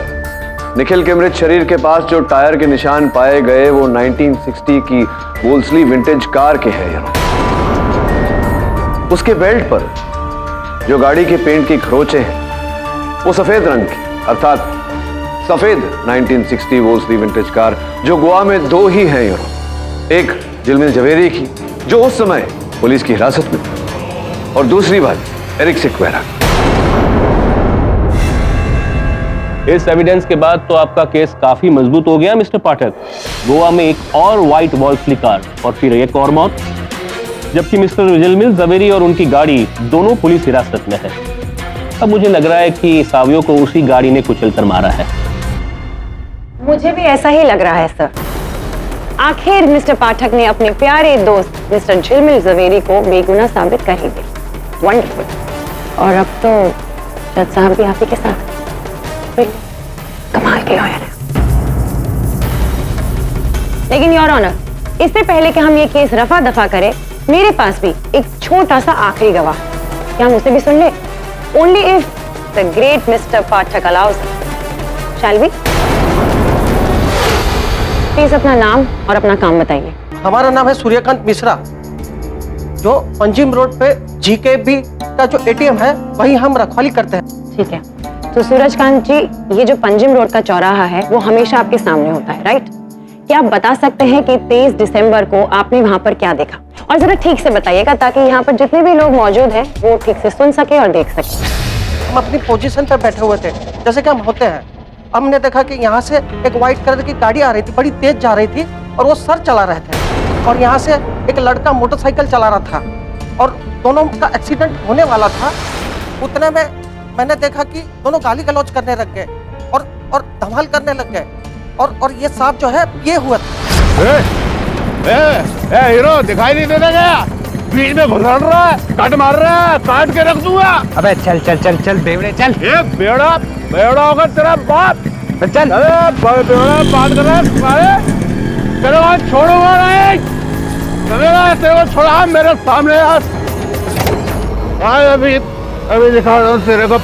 Speaker 1: निखिल के मृत शरीर के पास जो टायर के निशान पाए गए वो 1960 की वोल्सली विंटेज कार के हैं यार। उसके बेल्ट पर जो गाड़ी के पेंट की खरोंचे हैं वो सफेद रंग की, अर्थात सफेद 1960 वोल्सली विंटेज कार जो गोवा में दो ही हैं यार। एक झिलमिल जवेरी की जो उस समय पुलिस की हिरासत में थी और दूसरी बात एरिक सिक्वेरा।
Speaker 4: इस एविडेंस के बाद तो आपका केस काफी मजबूत हो गया मिस्टर पाठक। गोवा में एक और व्हाइट वॉल्सली कार और फिर एक और मौत, जबकि मिस्टर झिलमिल जवेरी और उनकी गाड़ी दोनों पुलिस हिरासत में है। अब मुझे लग रहा है कि सावियों को उसी गाड़ी ने कुचलकर मारा है।
Speaker 12: मुझे भी ऐसा ही लग रहा है सर। आखिर मिस्टर पाठक ने अपने प्यारे दोस्त मिस्टर झिलमिल जवेरी को बेगुनाह साबित कर ही दिया। वंडरफुल। और अब तो जज साहब भी आप ही के साथ। कमाल के लॉयर है। लेकिन योर ऑनर, इससे पहले कि हम ये केस रफा दफा करें, मेरे पास भी एक छोटा सा आखिरी गवाह। क्या हम उसे भी सुन ले? Only if the great mister Pathak allows. Shall we? Please अपना नाम और अपना काम बताइए।
Speaker 19: हमारा नाम है सूर्यकांत मिश्रा, जो पंजिम रोड पे जीकेबी का जो एटीएम है वही हम रखवाली करते हैं।
Speaker 12: ठीक है, तो सूरजकांत जी, ये जो पंजिम रोड का चौराहा है वो हमेशा आपके सामने होता है, राइट? क्या आप बता सकते हैं कि 23 दिसंबर को आपने वहां पर क्या देखा? और जरा ठीक से बताइएगा ताकि यहाँ पर जितने भी लोग मौजूद हैं वो ठीक से सुन सके और देख सके।
Speaker 19: हम अपनी पोजीशन पर बैठे हुए थे, जैसे कि हम होते हैं। हमने देखा कि यहाँ से एक व्हाइट कलर की गाड़ी आ रही थी, बड़ी तेज जा रही थी और वो सर चला रहे थे। और यहाँ से एक लड़का मोटरसाइकिल चला रहा था और दोनों का एक्सीडेंट होने वाला था। उतने में मैंने देखा कि दोनों गाली गलौज करने लग गए और धमाल करने लग गए और ये सांप जो है ये हुआ था।
Speaker 6: हीरो दिखाई नहीं देता क्या? बीच में घुसड़ रहा है, कट मार रहा है, काट के रख दूंगा।
Speaker 2: अबे चल चल चल चल बेवड़े चल।
Speaker 6: ये बेवड़ा बेवड़ा होगा तेरा बाप।
Speaker 2: चल।
Speaker 6: अरे बेवड़ा बात कर रहा है तुम्हारे? तेरे को छोड़ूंगा नहीं। चलेगा तेरे को छोड़ा मेरे सामने यार। अभी दिखा रहा हूँ तेरे को।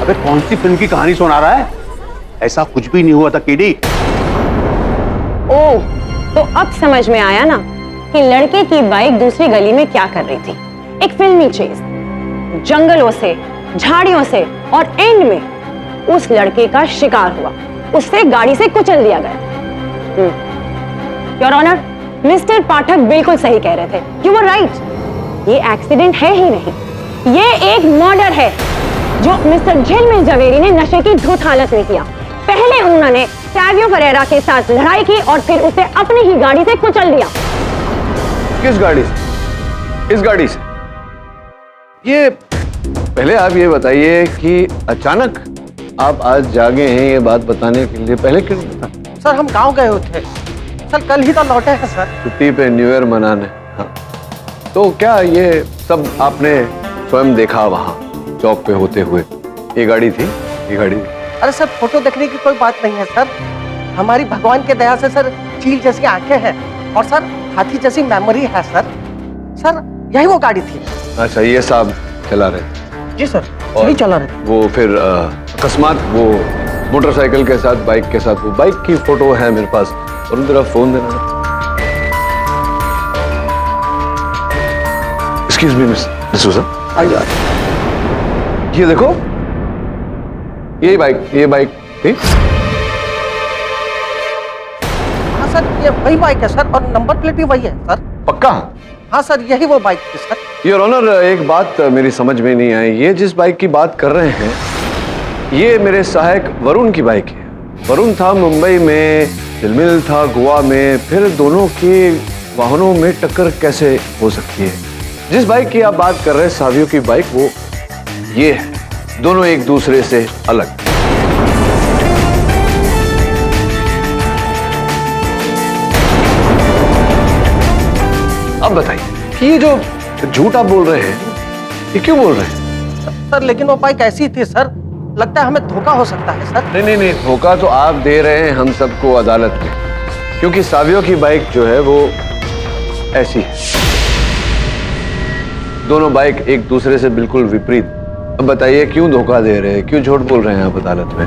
Speaker 16: अबे कौन सी फिल्म की कहानी सुना रहा है? ऐसा कुछ भी नहीं हुआ था केडी।
Speaker 12: ओह, तो अब समझ में आया ना कि लड़के की बाइक दूसरी गली में क्या कर रही थी। एक फिल्मी चेज, जंगलों से, झाड़ियों से और एंड में उस लड़के का शिकार हुआ, उससे गाड़ी से कुचल दिया गया। योर ऑनर, मिस्टर पाठक बिल्कुल सही कह रहे थे। You were right. ये एक्सीडेंट है ही नहीं, ये एक मर्डर है जो मिस्टर झिलमिल जवेरी ने नशे की धुत हालत में किया। पहले उन्होंने सावियो परेरा के साथ लड़ाई की और फिर उसे अपनी ही गाड़ी से कुचल दिया।
Speaker 1: किस गाड़ी से? इस गाड़ी से? ये पहले आप ये बताइए कि अचानक आप आज जागे हैं ये बात बताने के लिए, पहले क्यों नहीं बता?
Speaker 19: सर हम गांव गए हुए थे सर, कल ही तो लौटे हैं सर।
Speaker 1: छुट्टी पे न्यू ईयर मनाने। हाँ, तो क्या ये सब आपने स्वयं देखा वहां चौक पे होते हुए? ये गाड़ी थी, ये गाड़ी?
Speaker 19: अरे सर फोटो देखने की कोई बात नहीं है सर। हमारी भगवान के दया से सर चील जैसी आंखें हैं और सर हाथी जैसी मेमोरी है सर। सर यही वो गाड़ी थी।
Speaker 1: अच्छा, ये साहब चला रहे?
Speaker 19: जी सर, यही चला रहे।
Speaker 1: वो फिर अकस्मात वो मोटरसाइकिल के साथ, बाइक के साथ, वो बाइक की फोटो है मेरे पास और उन तरफ फोन देना। एक्सक्यूज मी मिस डिसूजा, ये देखो, ये बाइक थी।
Speaker 19: हाँ सर, ये वही बाइक है सर और नंबर प्लेट भी वही है सर।
Speaker 1: पक्का?
Speaker 19: हाँ सर, यही वो बाइक है सर।
Speaker 1: योर ऑनर, एक बात मेरी समझ में नहीं आई। ये जिस बाइक की बात कर रहे हैं ये मेरे सहायक वरुण की बाइक है। वरुण था मुंबई में, झिलमिल था गोवा में, फिर दोनों के वाहनों में टक्कर कैसे हो सकती है? जिस बाइक की आप बात कर रहे हैं सावियों की बाइक, वो ये है। दोनों एक दूसरे से अलग। अब बताइए कि ये जो झूठ आप बोल रहे हैं ये क्यों बोल रहे हैं?
Speaker 19: सर लेकिन वो बाइक ऐसी थी सर, लगता है हमें धोखा हो सकता है सर।
Speaker 1: नहीं, धोखा तो आप दे रहे हैं हम सबको अदालत में, क्योंकि सावियों की बाइक जो है वो ऐसी है। दोनों बाइक एक दूसरे से बिल्कुल विपरीत। अब बताइए क्यों धोखा दे रहे हैं, क्यों झूठ बोल रहे हैं आप अदालत में?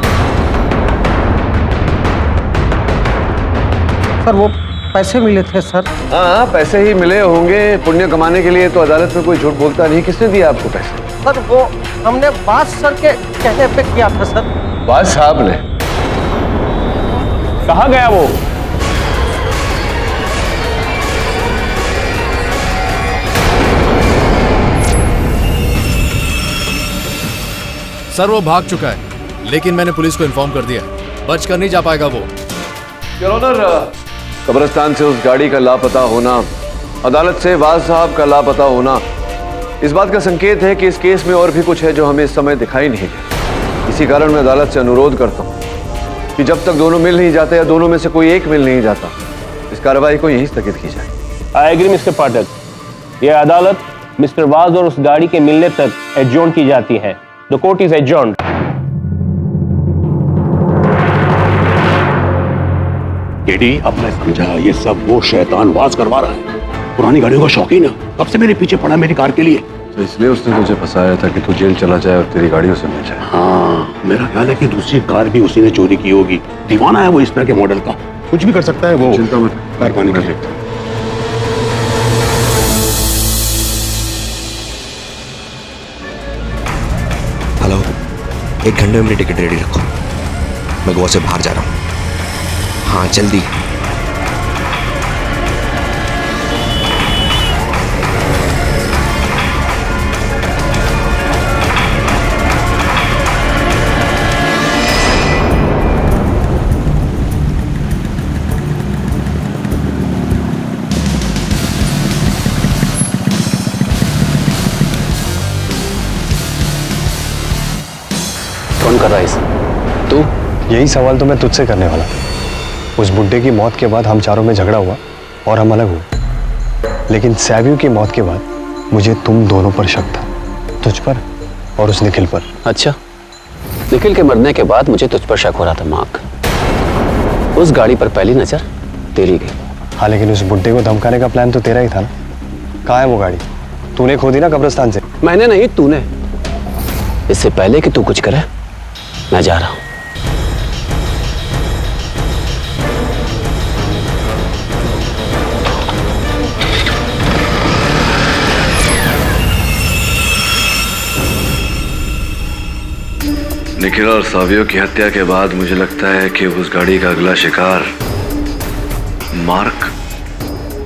Speaker 19: सर वो पैसे मिले थे सर।
Speaker 1: हाँ, पैसे ही मिले होंगे। पुण्य कमाने के लिए तो अदालत में कोई झूठ बोलता नहीं। किसने दिया आपको पैसे?
Speaker 19: सर वो हमने बास सर के कहने पे किया था सर।
Speaker 1: बास साहब ने?
Speaker 4: कहाँ गया वो?
Speaker 9: सर वो भाग चुका है, लेकिन मैंने पुलिस को इन्फॉर्म कर दिया, बच कर नहीं जा पाएगा वो।
Speaker 1: योर ऑनर, कब्रिस्तान से उस गाड़ी का लापता होना, अदालत से वाज साहब का लापता होना, इस बात का संकेत है कि इस केस में और भी कुछ है जो हमें इस समय दिखाई नहीं दे। इसी कारण मैं अदालत से अनुरोध करता हूं कि जब तक दोनों मिल नहीं जाते या दोनों में से कोई एक मिल नहीं जाता, इस कार्रवाई को यहीं स्थगित की जाए।
Speaker 4: आई एग्री मिस्टर पाठक, यह अदालत मिस्टर वाज और उस गाड़ी के मिलने तक एडजॉर्न की जाती है। The court is adjourned.
Speaker 16: KD, अब मैं समझा, ये सब वो शैतान वाज करवा रहा है। पुरानी गाड़ियों का शौकीन है, कब से मेरे पीछे पड़ा मेरी कार के लिए।
Speaker 1: तो इसलिए उसने तुझे फंसाया था कि तू जेल चला जाए और तेरी गाड़ी उसे मिल जाए।
Speaker 16: हाँ, मेरा ख्याल है कि दूसरी कार भी उसी ने चोरी की होगी। दीवाना है वो इस तरह के मॉडल का, कुछ भी कर सकता है वो।
Speaker 1: चिंता मत,
Speaker 16: मेहरबानी कर।
Speaker 20: हेलो, 1 घंटे में अपनी टिकट रेडी रखो, मैं गोवा से बाहर जा रहा हूँ। हाँ जल्दी।
Speaker 10: कौन कर रहा है इसे? तू?
Speaker 7: यही सवाल तो मैं तुझसे करने वाला। उस बुड्ढे की मौत के बाद हम चारों में झगड़ा हुआ और हम अलग हुए, लेकिन सैबियों की मौत के बाद मुझे तुम दोनों पर शक था, तुझ पर और उस निखिल पर।
Speaker 10: अच्छा, निखिल के मरने के बाद मुझे तुझ पर शक हो रहा था मार्क। उस गाड़ी पर पहली नजर तेरी गई।
Speaker 7: हाँ, लेकिन उस बुड्ढे को धमकाने का प्लान तो तेरा ही था ना। कहाँ है वो गाड़ी? तूने खोदी ना कब्रिस्तान से।
Speaker 10: मैंने नहीं, तूने। इससे पहले कि तू कुछ करे, मैं जा रहा हूं।
Speaker 1: निखिल और सावियों की हत्या के बाद मुझे लगता है कि उस गाड़ी का अगला शिकार मार्क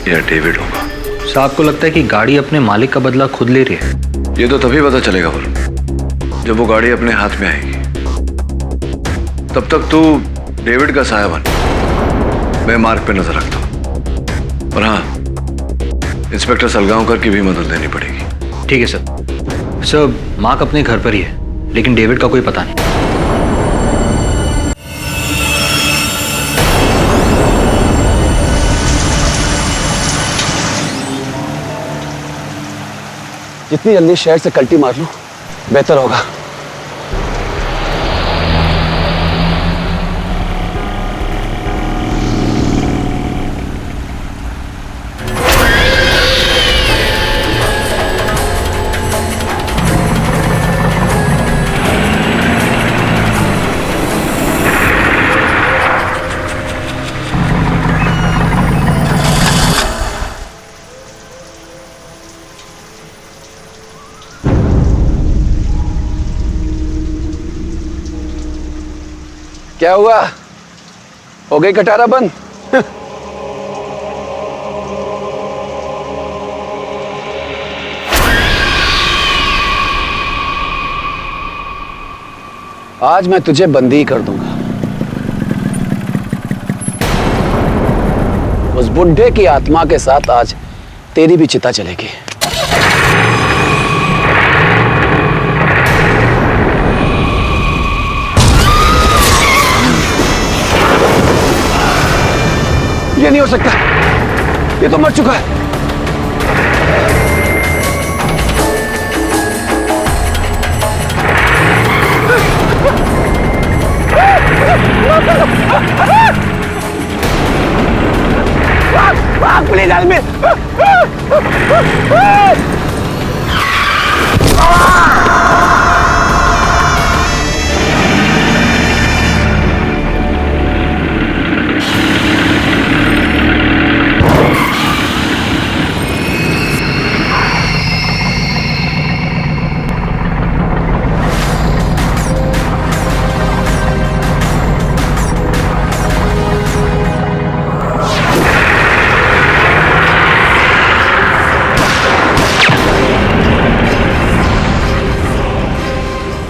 Speaker 1: या डेविड होगा।
Speaker 7: साहब को लगता है कि गाड़ी अपने मालिक का बदला खुद ले रही है।
Speaker 1: ये तो तभी पता चलेगा जब वो गाड़ी अपने हाथ में आएगी। तब तक तू डेविड का साया बन, मैं मार्क पे नजर रखता हूं। और हाँ, इंस्पेक्टर सलगांवकर की भी मदद लेनी पड़ेगी।
Speaker 7: ठीक है सर। सर, मार्क अपने घर पर ही है, लेकिन डेविड का कोई पता नहीं।
Speaker 10: जितनी जल्दी शहर से कल्टी मार लूं, बेहतर होगा। क्या हुआ? हो गई कटारा बंद? आज मैं तुझे बंदी कर दूंगा। उस बुड्ढे की आत्मा के साथ आज तेरी भी चिता चलेगी। ये नहीं हो सकता, ये तो मर चुका है। प्लीज आदमी।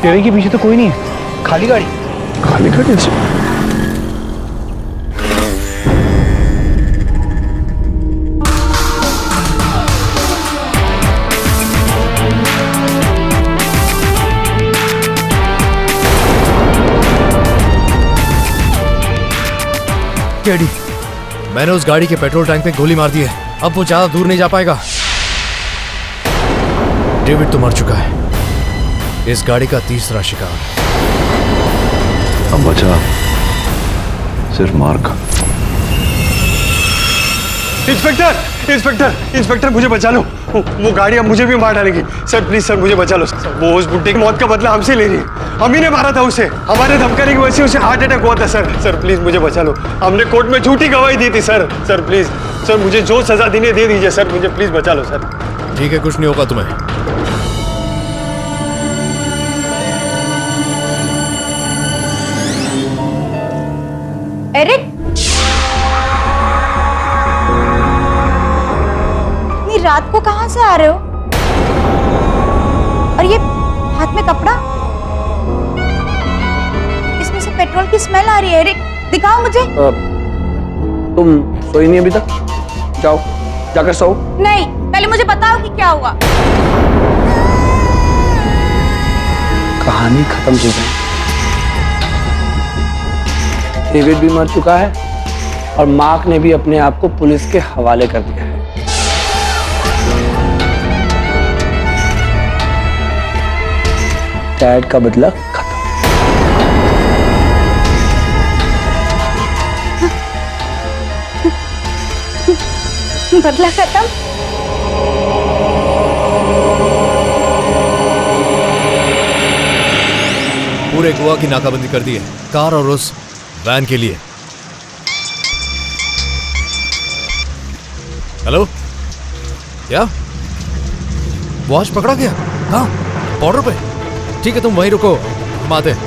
Speaker 8: स्टीयरिंग के पीछे तो कोई नहीं है, खाली गाड़ी।
Speaker 6: खाली गाड़ी से
Speaker 21: केडी, मैंने उस गाड़ी के पेट्रोल टैंक पे गोली मार दी है। अब वो ज्यादा दूर नहीं जा पाएगा। डेविड तो मर चुका है। इस गाड़ी का तीसरा शिकार।
Speaker 1: अब बचा सिर्फ मार्क।
Speaker 7: इंस्पेक्टर, इंस्पेक्टर, इंस्पेक्टर, मुझे बचा लो। वो गाड़ी अब मुझे भी मार डालेगी। सर प्लीज सर, मुझे बचा लो। वो उस बुड्ढे की मौत का बदला हमसे ले रही है। हम ही ने मारा था उसे। हमारे धमकाने की वजह से उसे हार्ट अटैक हुआ था। सर प्लीज मुझे बचा लो। हमने कोर्ट में झूठी गवाही दी थी सर प्लीज सर, मुझे जो सजा देनी दे दीजिए सर, मुझे प्लीज बचा लो सर।
Speaker 21: ठीक है, कुछ नहीं होगा तुम्हें।
Speaker 18: एरिक, इतनी रात को कहां से आ रहे हो? और ये हाथ में कपड़ा, इसमें से पेट्रोल की स्मेल आ रही है। एरिक, दिखाओ मुझे।
Speaker 8: तुम सोई नहीं अभी तक? जाओ, जाकर सो।
Speaker 18: नहीं, पहले मुझे बताओ कि क्या हुआ।
Speaker 8: कहानी खत्म हो गई। डेविड भी मर चुका है और मार्क ने भी अपने आप को पुलिस के हवाले कर दिया है। डैड का बदला खत्म।
Speaker 18: बदला खत्म?
Speaker 21: पूरे गोवा की नाकाबंदी कर दी है, कार और उस वैन के लिए। हेलो, क्या वॉच पकड़ा गया? हाँ, बॉर्डर पे। ठीक है, तुम वहीं रुको, हम आते हैं।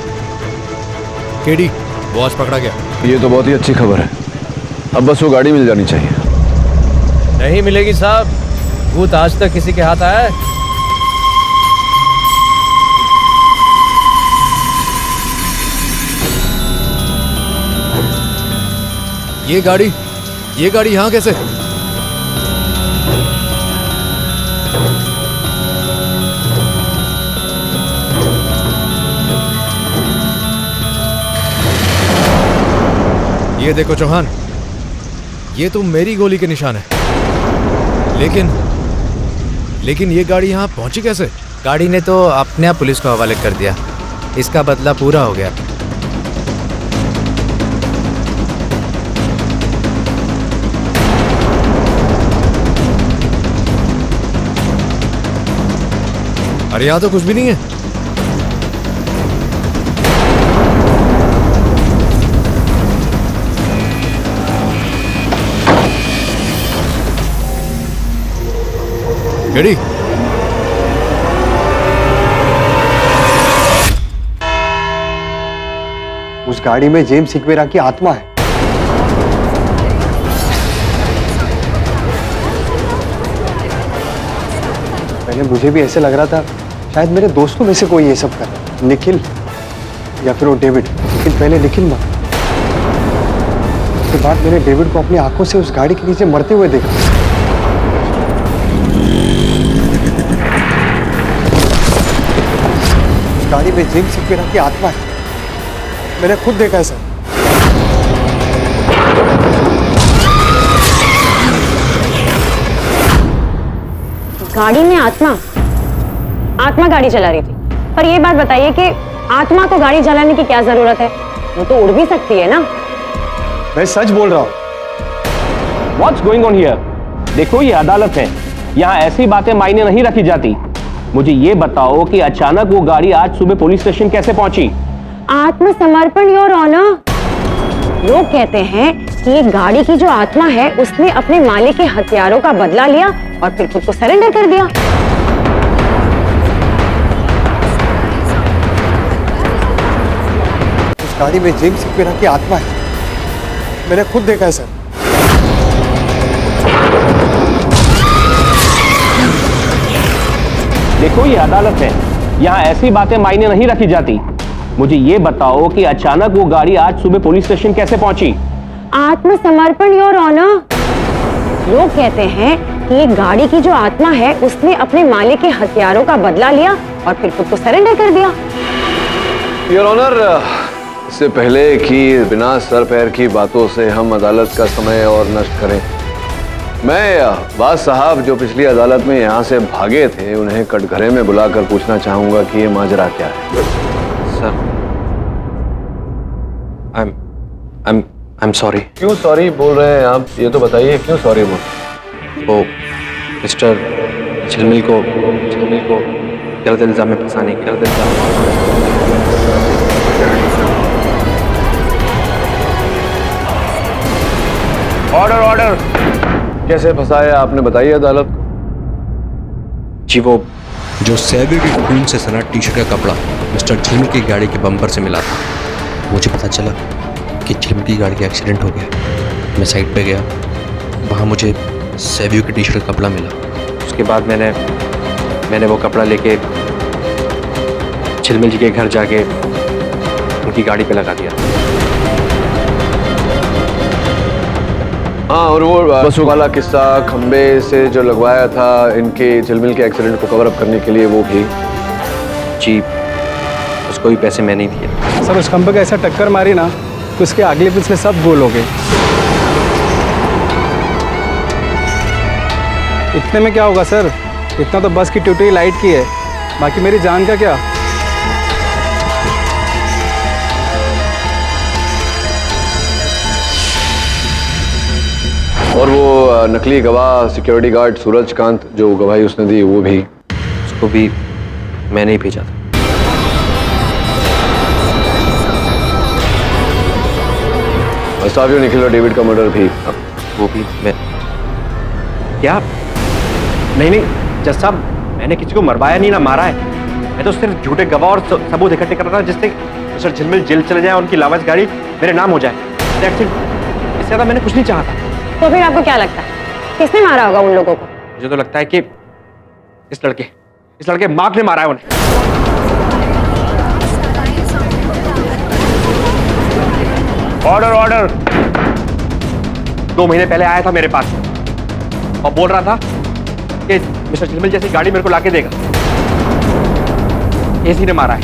Speaker 21: केडी, वॉच पकड़ा गया।
Speaker 1: ये तो बहुत ही अच्छी खबर है। अब बस वो गाड़ी मिल जानी चाहिए।
Speaker 21: नहीं मिलेगी साहब, भूत आज तक किसी के हाथ आया है? ये गाड़ी यहाँ कैसे? ये देखो चौहान, ये तो मेरी गोली के निशान है। लेकिन ये गाड़ी यहाँ पहुंची कैसे?
Speaker 22: गाड़ी ने तो अपने आप पुलिस को हवाले कर दिया। इसका बदला पूरा हो गया।
Speaker 21: अरे यहाँ तो कुछ भी नहीं है। केडी,
Speaker 7: उस गाड़ी में जेम्स सिक्वेरा की आत्मा है। पहले मुझे भी ऐसे लग रहा था शायद मेरे दोस्तों में से कोई ये सब कर रहा है, निखिल या फिर वो डेविड। लेकिन पहले निखिल मरा, उसके बाद मैंने डेविड को अपनी आंखों से उस गाड़ी के नीचे मरते हुए देखा। उस गाड़ी में जेम्स सिक्वेरा की आत्मा है, मैंने खुद देखा है सर।
Speaker 12: गाड़ी में आत्मा गाड़ी चला रही थी। पर ये बात बताइए कि आत्मा को गाड़ी चलाने की क्या जरूरत है? वो तो उड़ भी सकती है ना।
Speaker 7: मैं सच बोल रहा हूँ।
Speaker 4: What's going on here? देखो, ये अदालत है, यहाँ ऐसी बातें मायने नहीं रखी जाती। मुझे ये बताओ कि अचानक वो गाड़ी आज सुबह पुलिस स्टेशन कैसे पहुंची?
Speaker 12: आत्मसमर्पण योर ऑनर। लोग कहते हैं कि ये गाड़ी की जो आत्मा है उसने अपने मालिक के हथियारों का बदला लिया और फिर खुद को सरेंडर कर दिया।
Speaker 7: उस गाड़ी में जेम्स सिक्वेरा की आत्मा है, मैंने खुद देखा है सर।
Speaker 4: देखो, ये अदालत है, यहाँ ऐसी बातें मायने नहीं रखी जाती। मुझे ये बताओ कि अचानक वो गाड़ी आज सुबह पुलिस स्टेशन कैसे पहुंची?
Speaker 12: आत्मसमर्पण योर ऑनर। लोग कहते हैं कि ये गाड़ी की जो आत्मा है उसने अपने मालिक के हथियारों का बदला लिया और फिर खुद को सरेंडर कर दिया।
Speaker 1: योर ऑनर, इससे पहले कि बिना सर पैर की बातों से हम अदालत का समय और नष्ट करें, मैं बाज साहब जो पिछली अदालत में यहाँ से भागे थे उन्हें कटघरे में बुलाकर पूछना चाहूंगा कि ये माजरा क्या है।
Speaker 20: Sir, I'm sorry।
Speaker 1: क्यों सॉरी बोल रहे हैं आप, ये तो बताइए क्यों सॉरी बोल।
Speaker 20: वो मिस्टर झिलमिल को गलत इल्जाम में फंसाने की गलत
Speaker 1: ऑर्डर ऑर्डर। कैसे फंसाया आपने, बताइए अदालत को।
Speaker 20: जी, वो जो सैवियर के खून से सना टी शर्ट का कपड़ा मिस्टर झिलमिल की गाड़ी के बम्पर से मिला था, मुझे पता चला कि झिलमिल की गाड़ी का एक्सीडेंट हो गया। मैं साइड पे गया, वहाँ मुझे सैवियर की टी शर्ट का कपड़ा मिला। उसके बाद मैंने वो कपड़ा लेके झिलमिल जी के घर जाके उनकी गाड़ी पे लगा दिया।
Speaker 1: हाँ, और वो बसों वाला किस्सा खंबे से जो लगवाया था इनके झिलमिल के एक्सीडेंट को कवर अप करने के लिए, वो भी?
Speaker 20: जी, उसको भी पैसे मैंने ही दिए।
Speaker 5: सर, उस खंबे का ऐसा टक्कर मारी ना तो उसके अगले पिछले सब गोल हो गए। इतने में क्या होगा सर, इतना तो बस की टूटी लाइट की है, बाकी मेरी जान का क्या।
Speaker 1: और वो नकली गवाह सिक्योरिटी गार्ड सूरजकांत जो गवाही उसने दी, वो भी?
Speaker 20: उसको भी मैंने ही भेजा था।
Speaker 1: सावियो निखिल और डेविड का मर्डर भी?
Speaker 20: वो भी मैं।
Speaker 10: क्या? नहीं, जज साहब, मैंने किसी को मरवाया नहीं ना मारा है। मैं तो सिर्फ झूठे गवाह और सबूत इकट्ठे कर रहा था जिससे मिस्टर झिलमिल जेल चले जाए, उनकी लावारिस गाड़ी मेरे नाम हो जाए। इससे ज्यादा मैंने कुछ नहीं चाहा था।
Speaker 12: तो फिर आपको क्या लगता है किसने मारा होगा उन लोगों को?
Speaker 10: मुझे तो लगता है कि इस लड़के मार्क ने मारा है उन्हें। Order order. 2 महीने पहले आया था मेरे पास और बोल रहा था कि मिस्टर झिलमिल जैसी गाड़ी मेरे को लाके देगा। इसी ने मारा है।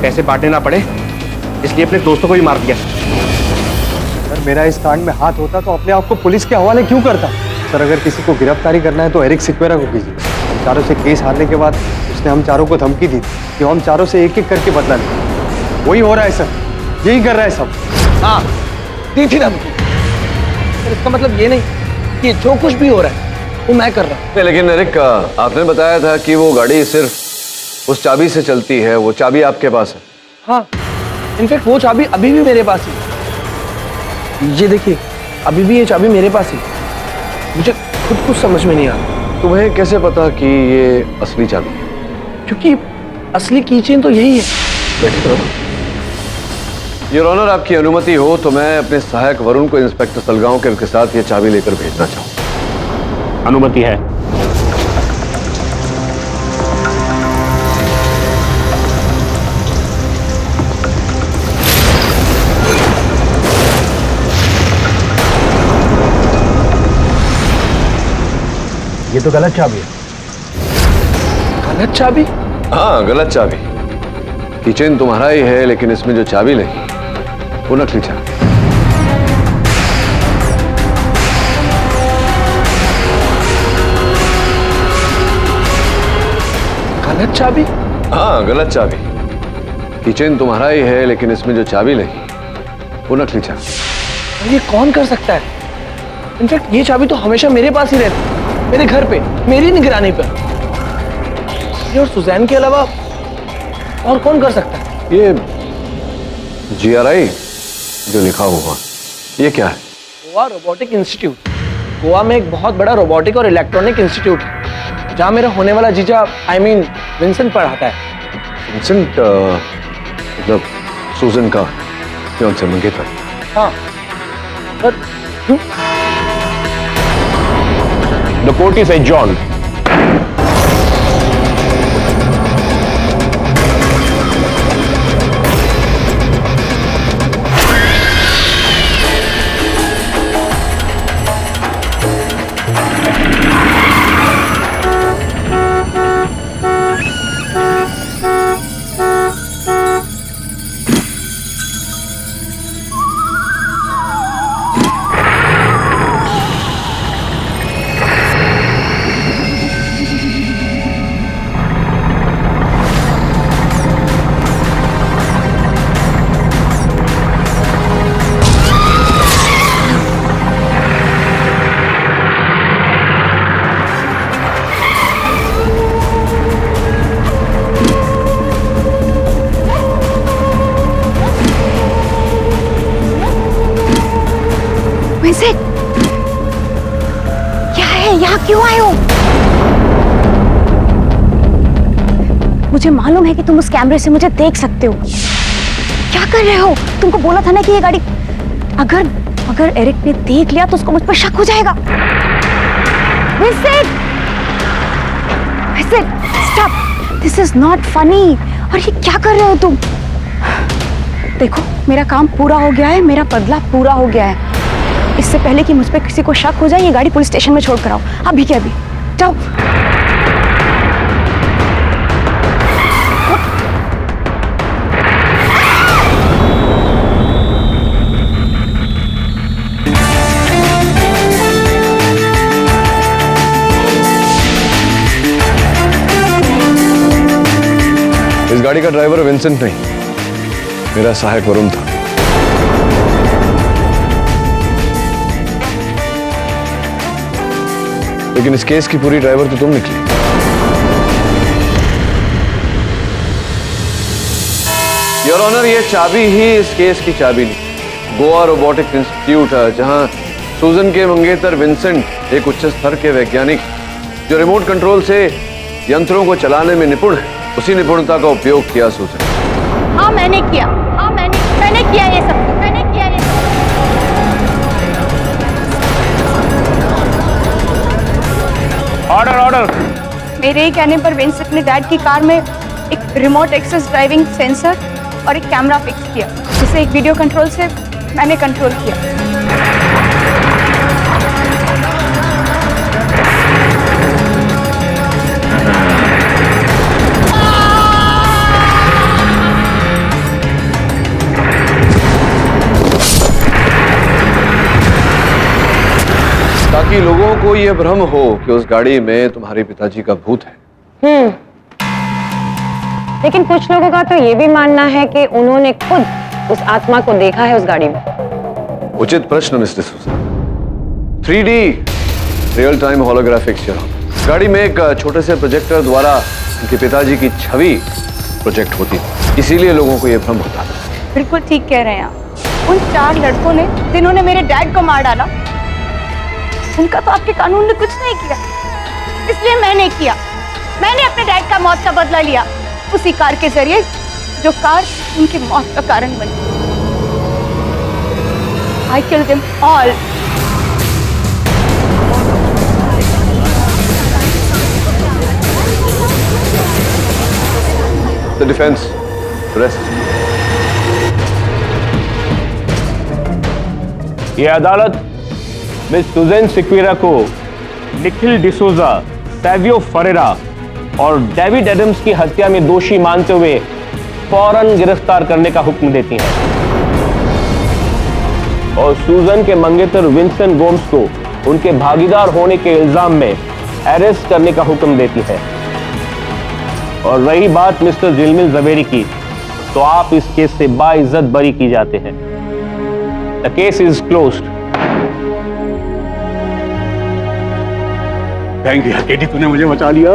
Speaker 10: पैसे बांटने ना पड़े इसलिए अपने दोस्तों को भी मार दिया।
Speaker 7: सर, मेरा इस कांड में हाथ होता तो अपने आप को पुलिस के हवाले क्यों करता? सर, अगर किसी को गिरफ्तारी करना है तो एरिक सिक्वेरा को कीजिए। हम चारों से केस हारने के बाद उसने हम चारों को धमकी दी कि हम चारों से एक एक करके बदला लें। वही हो रहा है सर, यही कर रहा है सब।
Speaker 19: हाँ, दी थी धमकी। इसका मतलब ये नहीं कि जो कुछ भी हो रहा है वो मैं कर रहा हूँ।
Speaker 1: लेकिन एरिक, आपने बताया था कि वो गाड़ी सिर्फ उस चाबी से चलती है, वो चाबी आपके पास है?
Speaker 19: हाँ, इनफैक्ट वो चाबी अभी भी मेरे पास है। ये देखिए, अभी भी ये चाबी मेरे पास है। मुझे खुद कुछ समझ में नहीं आ रहा।
Speaker 1: तुम्हें कैसे पता कि ये असली चाबी है?
Speaker 19: क्योंकि असली कीचेन तो यही है।
Speaker 1: योर ऑनर, आपकी अनुमति हो तो मैं अपने सहायक वरुण को इंस्पेक्टर सलगांवकर के साथ ये चाबी लेकर भेजना चाहूँ।
Speaker 4: अनुमति है।
Speaker 2: ये तो गलत चाबी है।
Speaker 19: गलत चाबी?
Speaker 1: हाँ, गलत चाबी। किचन तुम्हारा ही है लेकिन इसमें जो चाबी लगी वो नकली चाबी।
Speaker 19: गलत चाबी?
Speaker 1: हाँ, गलत चाबी। किचन तुम्हारा ही है लेकिन इसमें जो चाबी लगी वो नकली चाबी।
Speaker 19: ये कौन कर सकता है? इनफैक्ट ये चाबी तो हमेशा मेरे पास ही रहती है, मेरे घर पे, मेरी निगरानी पर। ये और सुजैन के अलावा और कौन कर सकता है?
Speaker 1: ये GRI जो लिखा हुआ, ये क्या है?
Speaker 19: Goa robotic institute. गोवा में एक बहुत बड़ा रोबोटिक और इलेक्ट्रॉनिक इंस्टीट्यूट है जहाँ मेरा होने वाला जीजा विंसेंट पढ़ाता है।
Speaker 1: विंसेंट मतलब सुजन का कौन से मंगेतर?
Speaker 19: हाँ, पर
Speaker 4: The court is adjourned.
Speaker 18: Vincent, क्या है? यहाँ क्यों आए हो? मुझे मालूम है कि तुम उस कैमरे से मुझे देख सकते हो। क्या कर रहे हो? तुमको बोला था ना कि ये गाड़ी अगर एरिक ने देख लिया तो उसको मुझ पर शक हो जाएगा। Vincent, stop, this is not funny. और ये क्या कर रहे हो तुम? देखो, मेरा काम पूरा हो गया है, मेरा बदला पूरा हो गया है। इससे पहले कि मुझ पर किसी को शक हो जाए, ये गाड़ी पुलिस स्टेशन में छोड़ कर आओ, अभी के अभी। जाओ।
Speaker 1: इस गाड़ी का ड्राइवर विंसेंट नहीं, मेरा सहायक वरुण था। लेकिन इस केस की पूरी ड्राइवर तो तुम निकली। योर ऑनर, ये चाबी ही इस केस की चाबी नहीं। गोवा रोबोटिक्स इंस्टीट्यूट है, जहां सूजन के मंगेतर विंसेंट, एक उच्च स्तर के वैज्ञानिक जो रिमोट कंट्रोल से यंत्रों को चलाने में निपुण है, उसी निपुणता का उपयोग किया सूजन।
Speaker 18: हाँ मैंने किया, हाँ मैंने किया ये सब, मैंने किया ये सब।
Speaker 4: Order order.
Speaker 18: मेरे ही कहने पर विंसेंट ने डैड की कार में एक रिमोट एक्सेस ड्राइविंग सेंसर और एक कैमरा फिक्स किया, जिसे एक वीडियो कंट्रोल से मैंने कंट्रोल किया।
Speaker 1: ताकि लोगों को यह भ्रम हो कि उस गाड़ी में तुम्हारे पिताजी का भूत है।
Speaker 12: लेकिन कुछ लोगों का तो ये भी मानना है कि उन्होंने खुद उस आत्मा को देखा है उस गाड़ी में।
Speaker 1: उचित प्रश्न मिस्टर सूजन। 3D रियल टाइम होलोग्राफिक इस गाड़ी में एक छोटे से प्रोजेक्टर द्वारा उनके पिताजी की छवि प्रोजेक्ट होती थी, इसीलिए लोगों को यह भ्रम होता था।
Speaker 18: बिल्कुल ठीक कह रहे हैं आप। उन 4 लड़कों ने जिन्होंने मेरे डैड को मार डाला, उनका तो आपके कानून ने कुछ नहीं किया, इसलिए मैंने किया। मैंने अपने डैड का मौत का बदला लिया, उसी कार के जरिए जो कार उनकी मौत का कारण बनी। I killed them all.
Speaker 1: The defense, rest.
Speaker 4: ये अदालत मिस सुजैन सिक्वेरा को निखिल डिसोजा, सैवियो फरेरा और डेविड एडम्स की हत्या में दोषी मानते हुए फौरन गिरफ्तार करने का हुक्म देती है और सूजन के मंगेतर विंसेंट गोम्स को उनके भागीदार होने के इल्जाम में अरेस्ट करने का हुक्म देती है। और रही बात मिस्टर झिलमिल ज़वेरी की, तो आप इस केस से बाइज्जत बरी की जाते हैं। The case is closed.
Speaker 16: Thank you KD, तूने मुझे बचा लिया।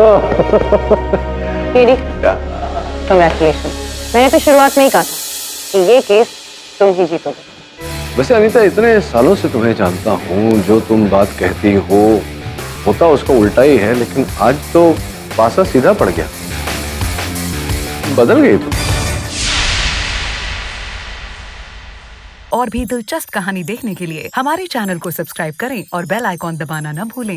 Speaker 12: KD, congratulation. मैंने तो शुरुआत में ही कहा था कि ये केस तुम ही जीतोगे।
Speaker 1: वैसे अनीता, इतने सालों से तुम्हें जानता हूँ, जो तुम बात कहती हो होता उसका उल्टा ही है, लेकिन आज तो पासा सीधा पड़ गया, बदल गई तुम।
Speaker 11: और भी दिलचस्प कहानी देखने के लिए हमारे चैनल को सब्सक्राइब करें और बेल आइकॉन दबाना न भूलें।